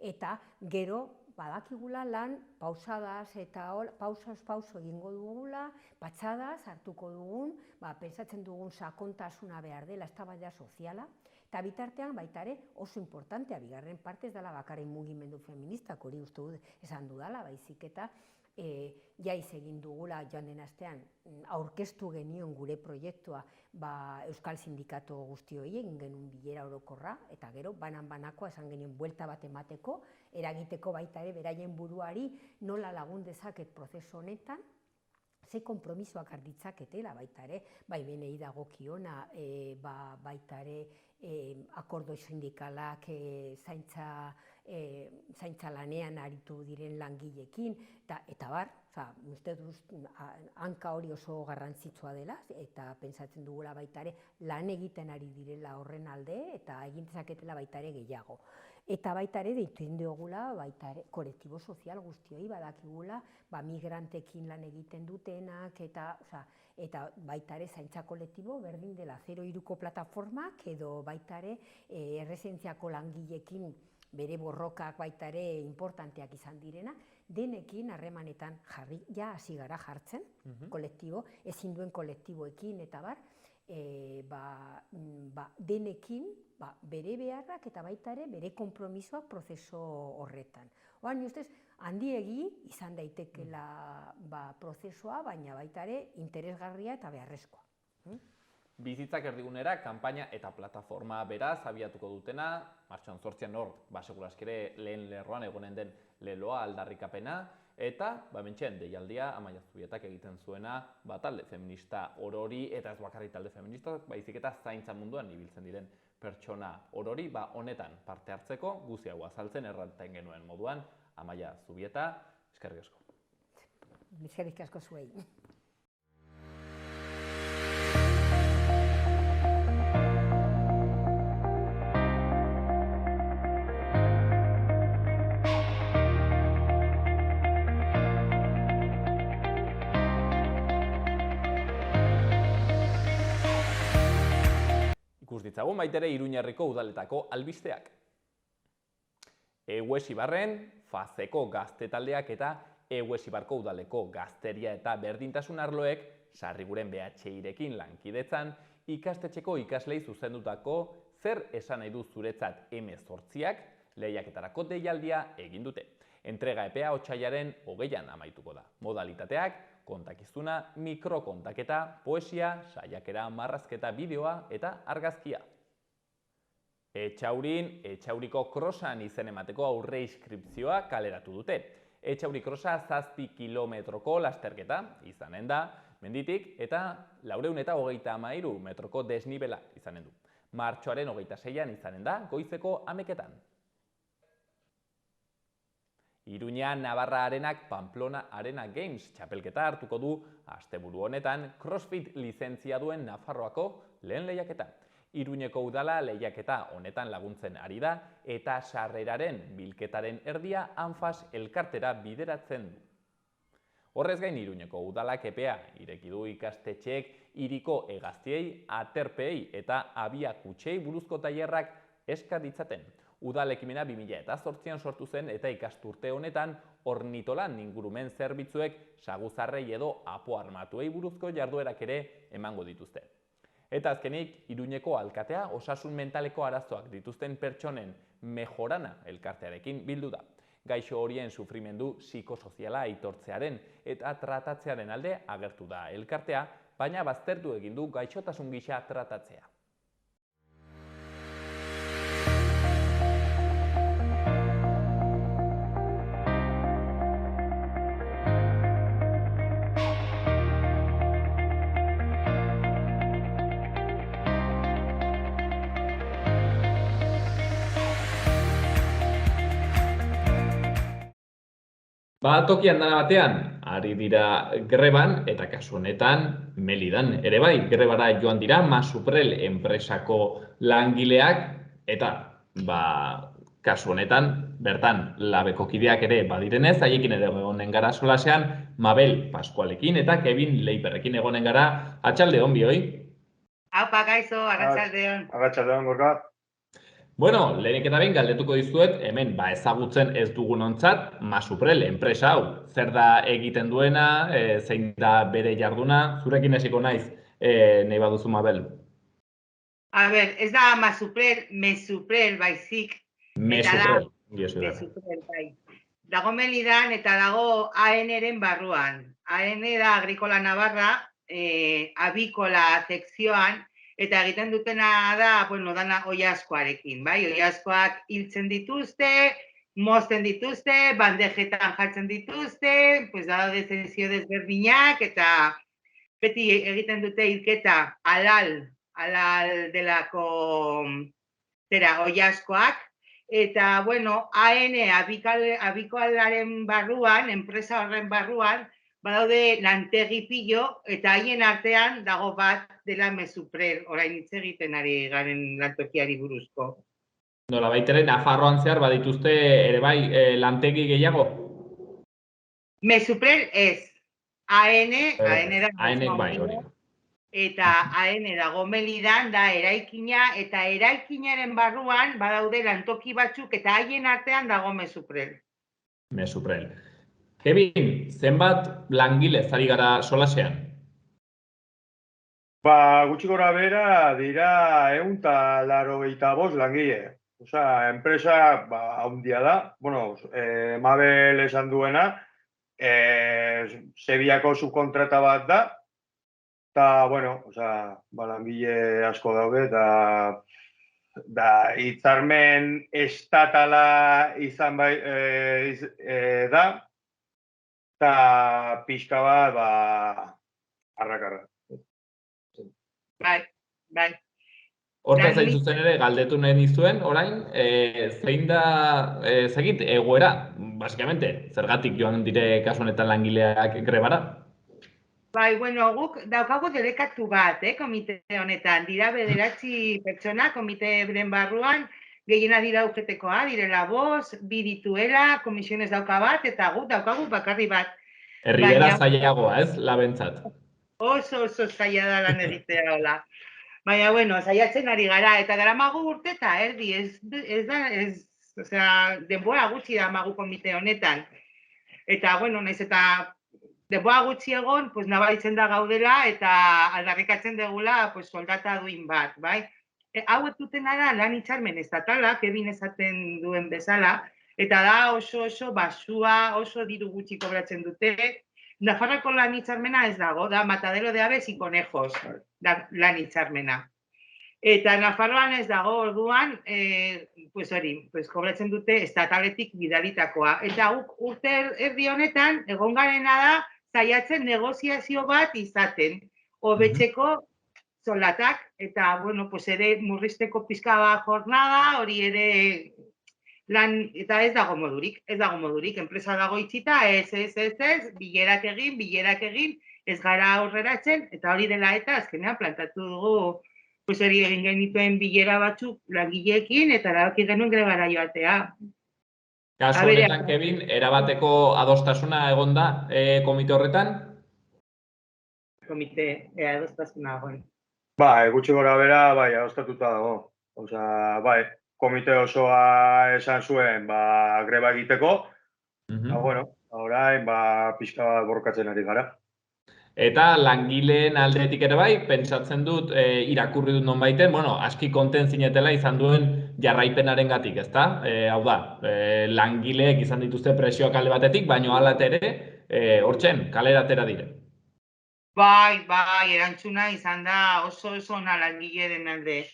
Speaker 3: eta gero badakigula lan pausadaz eta pauso egingo dugula, patxadaz hartuko dugun, pentsatzen dugun sakontasuna behar dela, eztabaida soziala, eta bitartean baita ere oso importantea, bigarren parte ez dela bakarrik mugimendu feministak, hori uste dut esan dudala, baizik eta jaiz egin dugula joan den astean aurkeztu genion gure proiektua Euskal Sindikato guztioi egin genuen bilera orokorra eta gero banan-banakoa esan genuen buelta bat emateko, eragiteko baita ere beraien buruari nola lagun dezaket prozesu honetan, ze konpromisoak arditzaketela baita ere, baimenei dagokiona, baita ere akordo sindikalak zaintza lanean aritu diren langileekin, eta bar, uste dut hanka hori oso garrantzitsua dela, eta pentsatzen dugula baita ere lan egiten ari direla horren alde, eta egin dezaketela baita ere gehiago. Eta baita ere deitu dugula baita ere kolektibo sozial guztioi badakigula migrantekin lan egiten dutenak eta baita ere zaintza kolektibo berdin dela 03ko plataformak edo baita ere erresentziako langileekin bere borrokak baita ere importanteak izan direna, denekin harremanetan jarri, ja hasi gara jartzen, kolektibo, ezin duen kolektiboekin eta bar, denekin bere beharrak eta baita ere bere konpromisoak prozesu horretan. Oan, ustez, handiegi izan daitekela prozesua, baina baita ere interesgarria eta beharrezkoa.
Speaker 6: Bizitzak erdigunera, kanpaina eta plataforma beraz abiatuko dutena, martxoan 8an hor, seguraski ere lehen lerroan egonen den leloa aldarrikapena, eta, hementxean, deialdia Amaia Zubietak egiten zuena, talde feminista orori, eta ez bakarrik talde feminista, baizik eta zaintza munduan ibiltzen diren pertsona orori, honetan parte hartzeko, guzti hau azaltzen erraten genuen moduan, Amaia Zubieta, eskerrik asko.
Speaker 3: Eskerrik asko zuei.
Speaker 6: ditzagun baitere Iruñerriko udaletako albisteak. Eguesibarren, Fazeko gazte taldeak eta Eguesibarko udaleko gazteria eta berdintasun arloek Sarriguren BHIrekin lankidetzan ikastetxeko ikaslei zuzendutako zer esan nahi du zuretzat M8ak lehiaketarako deialdia egin dute. Entrega epea otsailaren 20an amaituko da. Modalitateak, kontakizuna, mikrokontaketa, poesia, saiakera, marrazketa, bideoa eta argazkia. Etxaurin, Etxauriko krosan izen emateko aurre inskripzioa kaleratu dute. Etxauri krosa 7 kilometroko lasterketa izanen da, menditik eta 433 metroko desnibela izanen du. Martxoaren 26an izanen da, goizeko 11etan. Iruña Navarra Arenak Pamplona Arena Games txapelketa hartuko du asteburu honetan CrossFit lizentzia duen Nafarroako lehen lehiaketa. Iruñeko udala lehiaketa honetan laguntzen ari da eta sarreraren bilketaren erdia Anfas elkartera bideratzen du. Horrez gain Iruñeko udalak epea ireki du ikastetxeek hiriko hegaztiei, aterpeei eta abiakutxei buruzko tailerrak eska ditzaten. Udal ekimena 2008an sortu zen eta ikasturte honetan ornitolan ingurumen zerbitzuek saguzarrei edo apo armatuei buruzko jarduerak ere emango dituzte. Eta azkenik, Iruñeko alkatea osasun mentaleko arazoak dituzten pertsonen mejorana elkartearekin bildu da. Gaixo horien sufrimendu psikosoziala aitortzearen eta tratatzearen alde agertu da elkartea, baina baztertu egin du gaixotasun gisa tratatzea. Tokian dana batean, ari dira greban, eta kasu honetan Melidan ere bai, grebara joan dira Masuprel enpresako langileak, eta kasu honetan, bertan labeko kideak ere badirenez, haiekin ere egonen gara solasean, Mabel Pascualekin eta Kevin Leiperrekin egonen gara. Atxaldeon bioi?
Speaker 8: Aupa, gaixo, arratsaldeon.
Speaker 9: Arratsaldeon, Gorka.
Speaker 6: Bueno, lehenik eta behin galdetuko dizuet, hemen ezagutzen ez dugunontzat Masuprel enpresa hau. Zer da egiten duena, zein da bere jarduna, zurekin hasiko naiz, nahi baduzu Mabel.
Speaker 8: A ber, ez da Masuprel, Mesuprel baizik.
Speaker 6: Mesuprel,
Speaker 8: bai. Dago Melidan eta dago AN-ren barruan. AN da Agrikola Navarra, abikola sekzioan, eta egiten dutena da, dana oiazkoarekin, bai? Oiazkoak hiltzen dituzte, mozten dituzte, bandejetan jartzen dituzte, daude sesio desberdinak, eta beti egiten dute hilketa halal delako oiazkoak, eta, AN abikoalaren barruan, enpresa horren barruan, badaude lantegi pilo, eta haien artean dago bat dela Mesuprel, orain hitz egiten ari garen lantokiari buruzko.
Speaker 6: Nola baitere, Nafarroan zehar badituzte ere bai lantegi gehiago?
Speaker 8: Mesuprel ez. AN da
Speaker 6: bai, hori.
Speaker 8: Eta AN dago Melidan da eraikina, eta eraikinaren barruan badaude lantoki batzuk, eta haien artean dago Mesuprel.
Speaker 6: Mesuprel. Kevin, zenbat langile zari gara solasean?
Speaker 9: Gutxi gora bera dira 185 langile. Enpresa handia da. Mabel esan duena, Seviako subkontrata bat da. Eta, langile asko daude, eta hitzarmen estatala izan da. Eta pixka bat, arrakarra.
Speaker 8: Bai.
Speaker 6: Hortaz hain zuzen ere, galdetu nahi nizuen, orain, zein da, zegit, egoera, basikamente, zergatik joan dire kasu honetan langileak grebara?
Speaker 8: Bai, guk daukagu delegatu bat, komite honetan, dira 9 pertsona komiteren barruan, gehiena dira uketekoa, direla 5, 2 dituela, komisiones dauka bat, eta guk daukagu bakarri bat.
Speaker 6: Herribera zailagoa, ez, labentzat?
Speaker 8: Oso zaila da lan egitea, hola. Baina, bueno, saiatzen ari gara, eta daramagu urte eta erdi, denbora gutxi daramagu komite honetan. Eta, bueno, naiz eta denbora gutxi egon, pues nabaritzen da gaudela eta aldarrikatzen degula pues soldata duin bat, bai? Hauek dutena da lan hitzarmen estatalak, Kevin esaten duen bezala, eta da oso basua, oso diru gutxi kobratzen dute. Nafarroko lan hitzarmena ez dago, da matadero de aves y conejos, da lan hitzarmena. Eta Nafarroan ez dago orduan, pues kobratzen dute estataletik bidalitakoa. Eta urte erdi honetan, egon garena da, saiatzen negoziazio bat izaten, hobetzeko soldatak, eta, bueno, pues ere murrizteko pizka bat jornada, hori ere lan, eta ez dago modurik, enpresa dago itxita, ez, bilerak egin, ez gara aurreratzen, eta hori dela eta azkenean plantatu dugu, pues hori egin genituen bilera batzuk langileekin, eta erabaki genuen grebara joatea.
Speaker 6: Kasu honetan, Kevin, erabateko adostasuna egon da komite horretan?
Speaker 8: Komite adostasuna egon.
Speaker 9: Bai, gutxi gora bera, bai, adostatuta dago. Osea, bai, komite osoa esan zuen, greba egiteko. Bueno, orain, pixka bat borrokatzen ari gara.
Speaker 6: Eta langileen aldetik ere bai, pentsatzen dut, irakurri dut nonbaiten, bueno, aski konten zinetela izan duen jarraipenaren gatik, ezta? Hau da, langileek izan dituzte presioak alde batetik, baino hala ere, hortzen, kalera atera dire.
Speaker 8: Bai, erantzuna izan da oso ona langileren alde.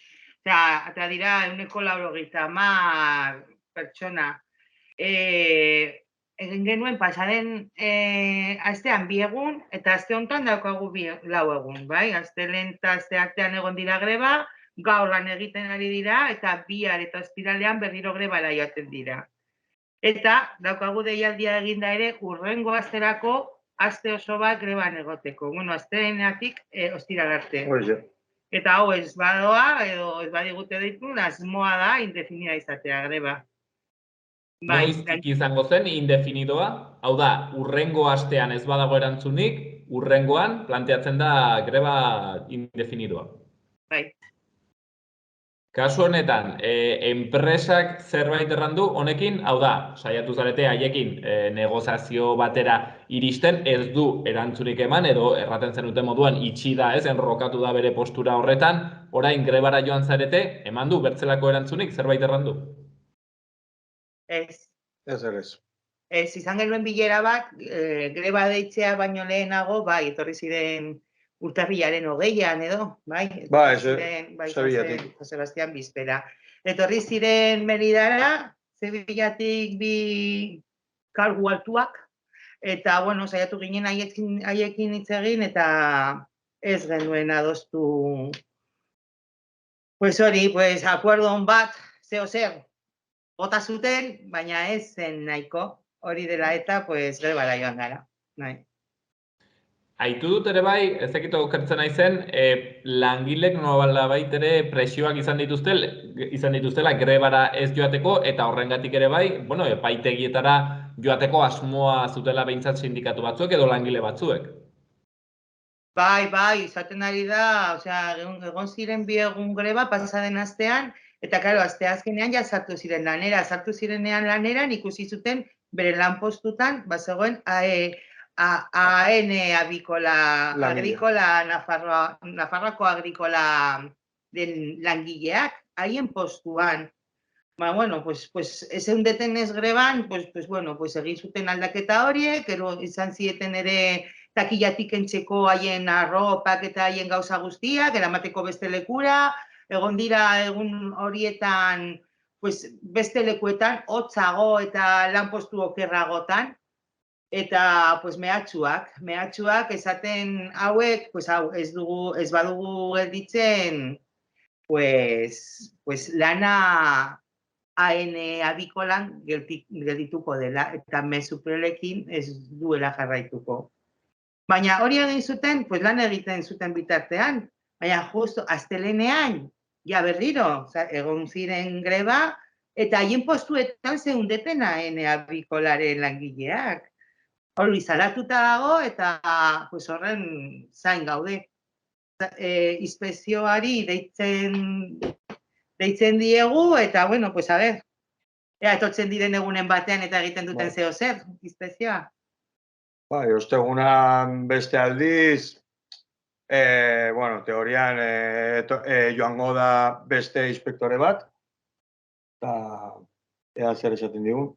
Speaker 8: Eta dira, 190 pertsona. Egin genuen pasaden astean 2 egun, eta aste honetan daukagu 4 egun, bai? Aste lehen eta aste artean egon dira greba, gaur lan egiten ari dira, eta bihar eta ostiralean berriro grebara joaten dira. Eta daukagu deialdia eginda ere, hurrengo asterako aste oso bat greban egoteko. Bueno, astelenetik ostiral arte. Eta hau ez badoa, edo ez badigute ditu, asmoa da indefinida izatea greba.
Speaker 6: Noiztik izango zen indefinidoa? Hau da, hurrengo astean ez badago erantzunik, hurrengoan planteatzen da greba indefinidoa.
Speaker 8: Bai.
Speaker 6: Kasu honetan, enpresak zerbait errandu honekin, hau da, saiatu zarete haiekin negoziazio batera iristen, ez du erantzunik eman, edo erraten zenuten moduan itxi da, ez, enrokatu da bere postura horretan, orain grebara joan zarete, eman du bertzelako erantzunik, zerbait errandu?
Speaker 8: Ez.
Speaker 9: Ez.
Speaker 8: Ez, izan genuen bilera bat, greba deitzea baino lehenago, bai, etorri ziren urtarrilaren 20an edo, bai?
Speaker 9: Sevillatik.
Speaker 8: Sebastián Bizpera. Etorri ziren Meridara, Sevillatik 2 kargu altuak, eta, bueno, saiatu ginen haiekin hitz egin, eta ez genuen adostu, pues hori, pues, acuerdo bat, zer, bota zuten, baina ez zen nahiko, hori dela eta, pues, grebara joan gara.
Speaker 6: Aitu dut ere bai, ez dakit okertzen naizen, langilek nolabait ere presioak izan dituztela grebara ez joateko, eta horrengatik ere bai, bueno, epaitegietara joateko asmoa zutela behintzat sindikatu batzuek edo langile batzuek.
Speaker 8: Bai, izaten ari da, osea, egon ziren 2 egun greba pasaden astean, eta claro, asteazkenean ja sartu zirenean laneran ikusi zuten bere lanpostutan, bazegoen AN Agrikola, Nafarroako Agrikola den langileak, haien postuan. Bueno, pues ezeundeten ez greban, pues egin zuten aldaketa horiek, gero izan zieten ere takillatik entzeko haien arropak eta haien gauza guztiak, eramateko beste lekura, egon dira egun horietan beste lekuetan, hotzago eta lanpostu okerragotan, eta mehatxuak esaten hauek, hau ez badugu gelditzen, lana AN Agrikolan geldituko dela, eta mezuprelekin ez duela jarraituko. Baina hori egin zuten, lan egiten zuten bitartean, baina justo astelenean, ja berriro, egon ziren greba, eta haien postuetan zeundeten AN Agrikolaren langileak. Hori salatuta dago, eta horren zain gaude. inspekzioari deitzen diegu, eta, bueno, pues, a ver, etortzen diren egunen batean eta egiten duten zeo zer, inspekzioa.
Speaker 9: Bai, ostegunan beste aldiz, bueno, teorian joango da beste inspektore bat, eta ea zer esaten digun.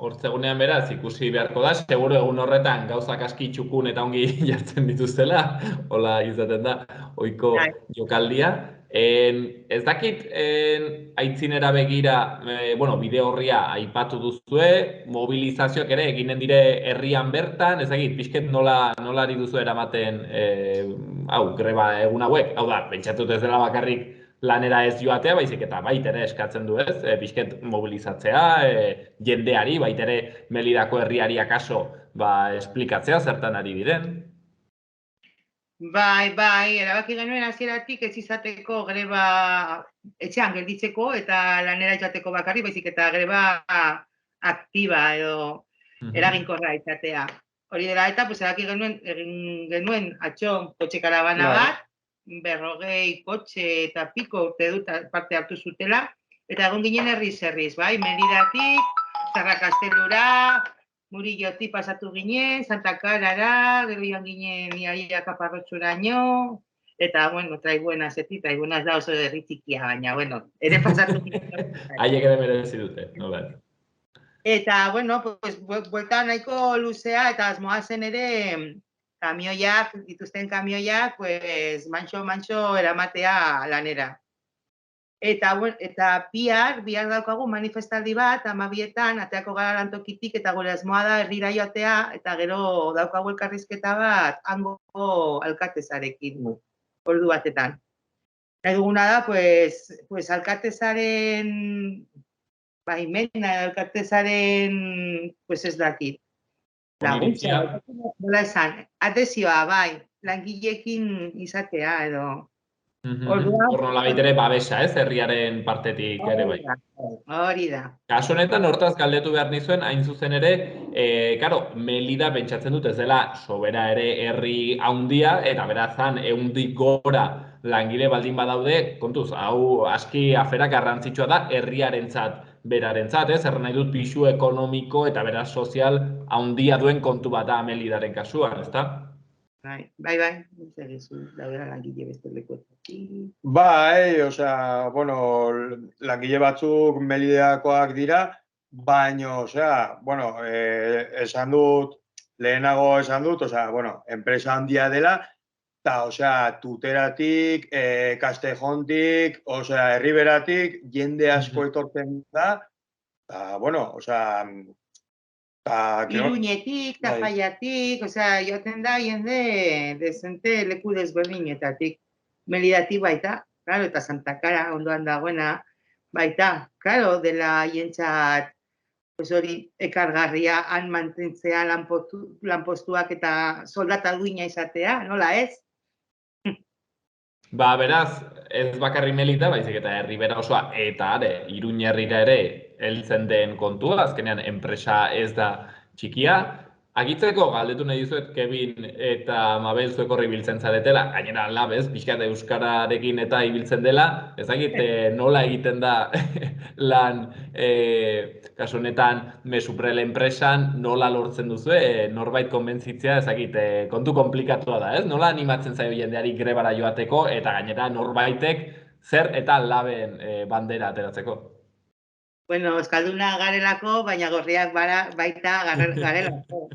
Speaker 6: Hortzegunean beraz, ikusi beharko da, seguro egun horretan gauzak aski txukun eta ongi jartzen dituztela, hola izaten da, ohiko jokaldia. Ez dakit, aitzinera begira, bueno, bide horria aipatu duzue, mobilizazioak ere eginen dire herrian bertan, ez dakit, pixket nola ari duzu eramaten, greba egun hauek, hau da, pentsatut ez dela bakarrik lanera ez joatea, baizik eta baitere eskatzen du ez, pixket mobilizatzea, jendeari, baitere Melidako herriari akaso esplikatzea zertan ari diren.
Speaker 8: Bai, erabaki genuen hasieratik ez izateko greba etxean gelditzeko eta lanera joateko bakarri, baizik eta greba aktiba edo eraginkorra izatea. Hori dela eta, pues, erabaki genuen atxo kotxe karabana bat, 40 kotxe eta piko urte dut parte hartu zutela, eta egon ginen herriz, bai, Melidatik, Zarrakastelura, Murillotik pasatu ginen, Santa Clarara, gero joan ginen iaia Kaparrotxuraino, eta, bueno, Traibuenaz da oso herri txikia, baina, bueno, ere pasatu ginen.
Speaker 6: Haiek ere merezi dute, nola?
Speaker 8: Eta, bueno, pues, buelta nahiko luzea, eta asmoa zen ere, dituzten kamioiak, pues, mantxo eramatea lanera. Eta bihar daukagu manifestaldi bat, 12etan, ateako gara lantokitik, eta gure asmoa da herrira joatea, eta gero daukagu elkarrizketa bat, hango alkatezarekin, ordu batetan. Nahi duguna da, pues alkatezaren, baimena, alkatezaren, pues ez dakit. Laguntza, nola esan, adhesioa, bai, langileekin izatea, edo...
Speaker 6: Hor nola baitere babesa, ez, herriaren partetik ere bai.
Speaker 8: Hori da.
Speaker 6: Kasu honetan, hortaz galdetu behar nizuen, hain zuzen ere, Melida pentsatzen dut ez dela sobera ere herri haundia, eta berazan ehundik gora langile baldin badaude, kontuz, hau aski afera garrantzitsua da herriarentzat, berarentzat, ez, erran nahi dut pisu ekonomiko eta beraz sozial haundia duen kontu bat da Melidaren kasuan, ezta?
Speaker 8: Bai, daudera langile beste lekuetatik.
Speaker 9: Bai, osea, bueno, langile batzuk Melidakoak dira, baina, osea, bueno, lehenago esan dut, osea, bueno, enpresa handia dela, eta, osea, Tuteratik, Castejontik, osea, Herriberatik, jende asko etortzen da, eta, bueno, osea,
Speaker 8: Iruñetik, Tafaiatik, osea, joaten da jende dezente leku desberdinetatik. Melidatik baita, claro, eta Santa Clara ondoan dagoena baita, claro, dela hientzat, pues hori ekargarria han mantentzea lanpostuak eta soldata duina izatea, nola ez?
Speaker 6: Beraz, ez bakarri Melida, baizik eta Herribera osoa, eta Iruñ herrira ere heltzen den kontua, azkenean enpresa ez da txikia. Agitzeko galdetu nahi dizuet, Kevin eta Mabel zuek horri biltzen zaretela, gainera labez, pixkat euskararekin eta ibiltzen dela, ezagit nola egiten da lan, kasu honetan, Mesuprel enpresan, nola lortzen duzu, norbait konbentzitzea, ezagit, kontu komplikatua da, ez? Nola animatzen zaio jendeari grebara joateko, eta gainera norbaitek zer eta laben bandera ateratzeko?
Speaker 8: Bueno, euskalduna garelako, baina gorriak baita garelako.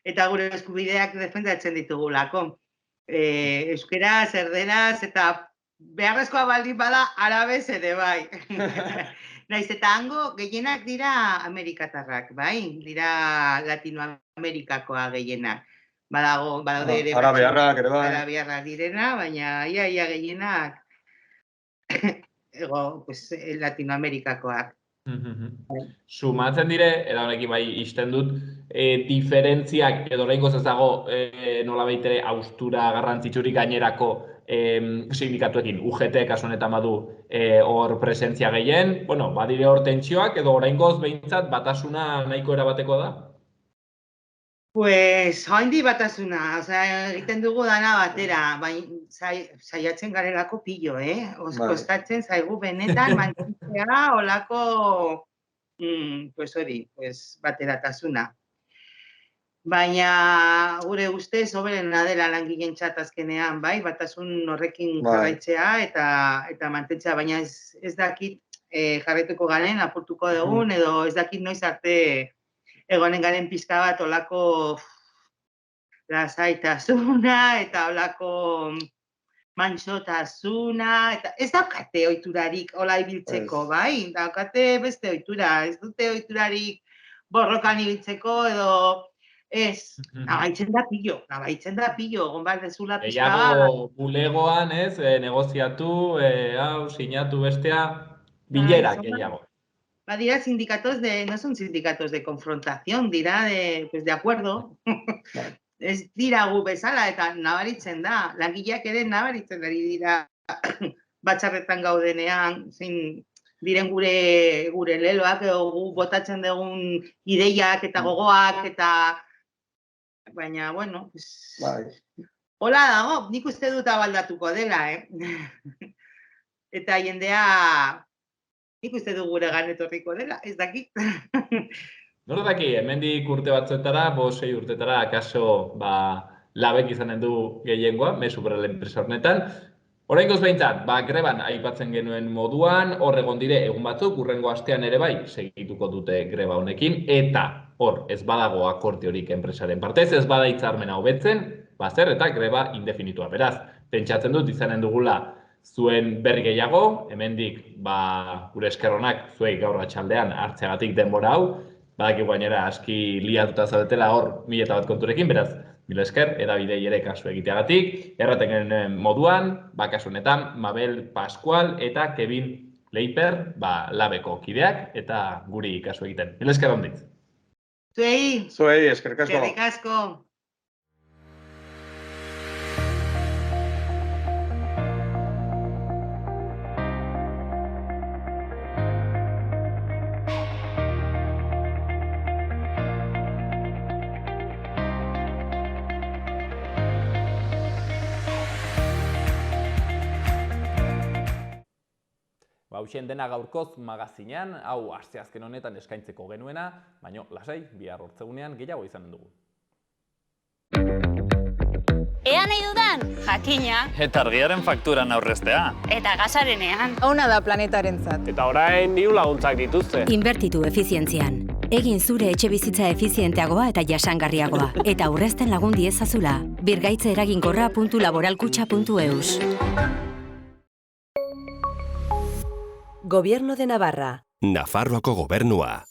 Speaker 8: Eta gure eskubideak defendatzen ditugulako. Euskeraz, erderaz, eta beharrezkoa baldin bada arabez ere bai. Naiz eta hango gehienak dira amerikatarrak, bai? Dira Latinoamerikakoa gehienak. Badaude ere.
Speaker 9: Arabiarrak ere bai.
Speaker 8: Arabiarrak direna, baina ia gehienak Latinoamerikakoak.
Speaker 6: Sumatzen dire, eta honekin bai isten dut, diferentziak edo oraingoz ez dago nola baitere austura garrantzitsurik gainerako sindikatuekin, UGT kasu honetan badu hor presentzia gehien, bueno, badire hor tentsioak edo oraingoz behintzat batasuna nahiko erabateko da?
Speaker 8: Pues, haindi batasuna, egiten dugu dana batera, saiatzen garelako pillo, kostatzen zaigu benetan, mantentzea, olako, pues hori, bateratasuna. Baina, gure ustez, hoberena dela langileen azkenean, bai, batasun horrekin jarraitzea eta mantentzea, baina ez dakit jarraituko garen, apurtuko dugun, edo ez dakit noiz arte egonen garen pizka bat olako lasaitasuna eta olako mantsotasuna, eta ez daukate ohiturarik hola ibiltzeko, bai? Daukate beste ohitura, ez dute ohiturarik borrokan ibiltzeko edo ez, nabaitzen da pillo, egon behar dezula pizka bat.
Speaker 6: Gehiago bulegoan, ez, negoziatu, sinatu bestea, bilerak gehiago.
Speaker 8: Dira sindicatos no son sindicatos de confrontación, dira de acuerdo. Ez dira gu bezala eta nabaritzen da. Langileak ere nabaritzen ari dira batzarretan gaudenean, diren gure leloak edo gu botatzen dugun ideiak eta gogoak eta baina, bueno, hola dago, nik uste dut abaldatuko dela, Eta jendea nik uste du gure ganetorriko dela, ez dakit.
Speaker 6: Nor daki, hemendik urte batzuetara, 5-6 urtetara, akaso, labek izanen du gehiengoa, Mesubrel enpresa hornetan. Oraingoz behintzat, greban aipatzen genuen moduan, hor egon dire egun batzuk, urrengo astean ere bai, segituko dute greba honekin, eta hor, ez badago akordiorik enpresaren partez, ez bada hitzarmena hobetzen, zer eta greba indefinitua. Beraz, pentsatzen dut izanen dugula zuen berri gehiago, hemendik gure eskerronak zuei gaur atxaldean hartzeagatik denbora hau, badakigu gainera aski liatuta zaudetela hor 1001 konturekin, beraz, mila esker, edabidei ere kasu egiteagatik, erraten genuen moduan, kasu honetan, Mabel Pascual eta Kevin Leiper, labeko kideak, eta guri kasu egiten. Mila esker onditz.
Speaker 9: Zuei, eskerrik asko.
Speaker 8: Eskerrik asko.
Speaker 6: Hauxen dena gaurkoz magazinean, hau asteazken honetan eskaintzeko genuena, baina lasai, bihar hortzegunean gehiago izanen dugu.
Speaker 1: Ea nahi dudan, jakina.
Speaker 2: Eta argiaren fakturan aurreztea.
Speaker 1: Eta gasarenean.
Speaker 10: Hona da planetarentzat.
Speaker 4: Eta orain diru laguntzak dituzte.
Speaker 5: Inbertitu efizientzian. Egin zure etxe bizitza efizienteagoa eta jasangarriagoa. Eta aurrezten lagun diezazula. Birgaitze eraginkorra.laboralkutxa.eus.
Speaker 11: Gobierno de Navarra.
Speaker 12: Nafarroako gobernua.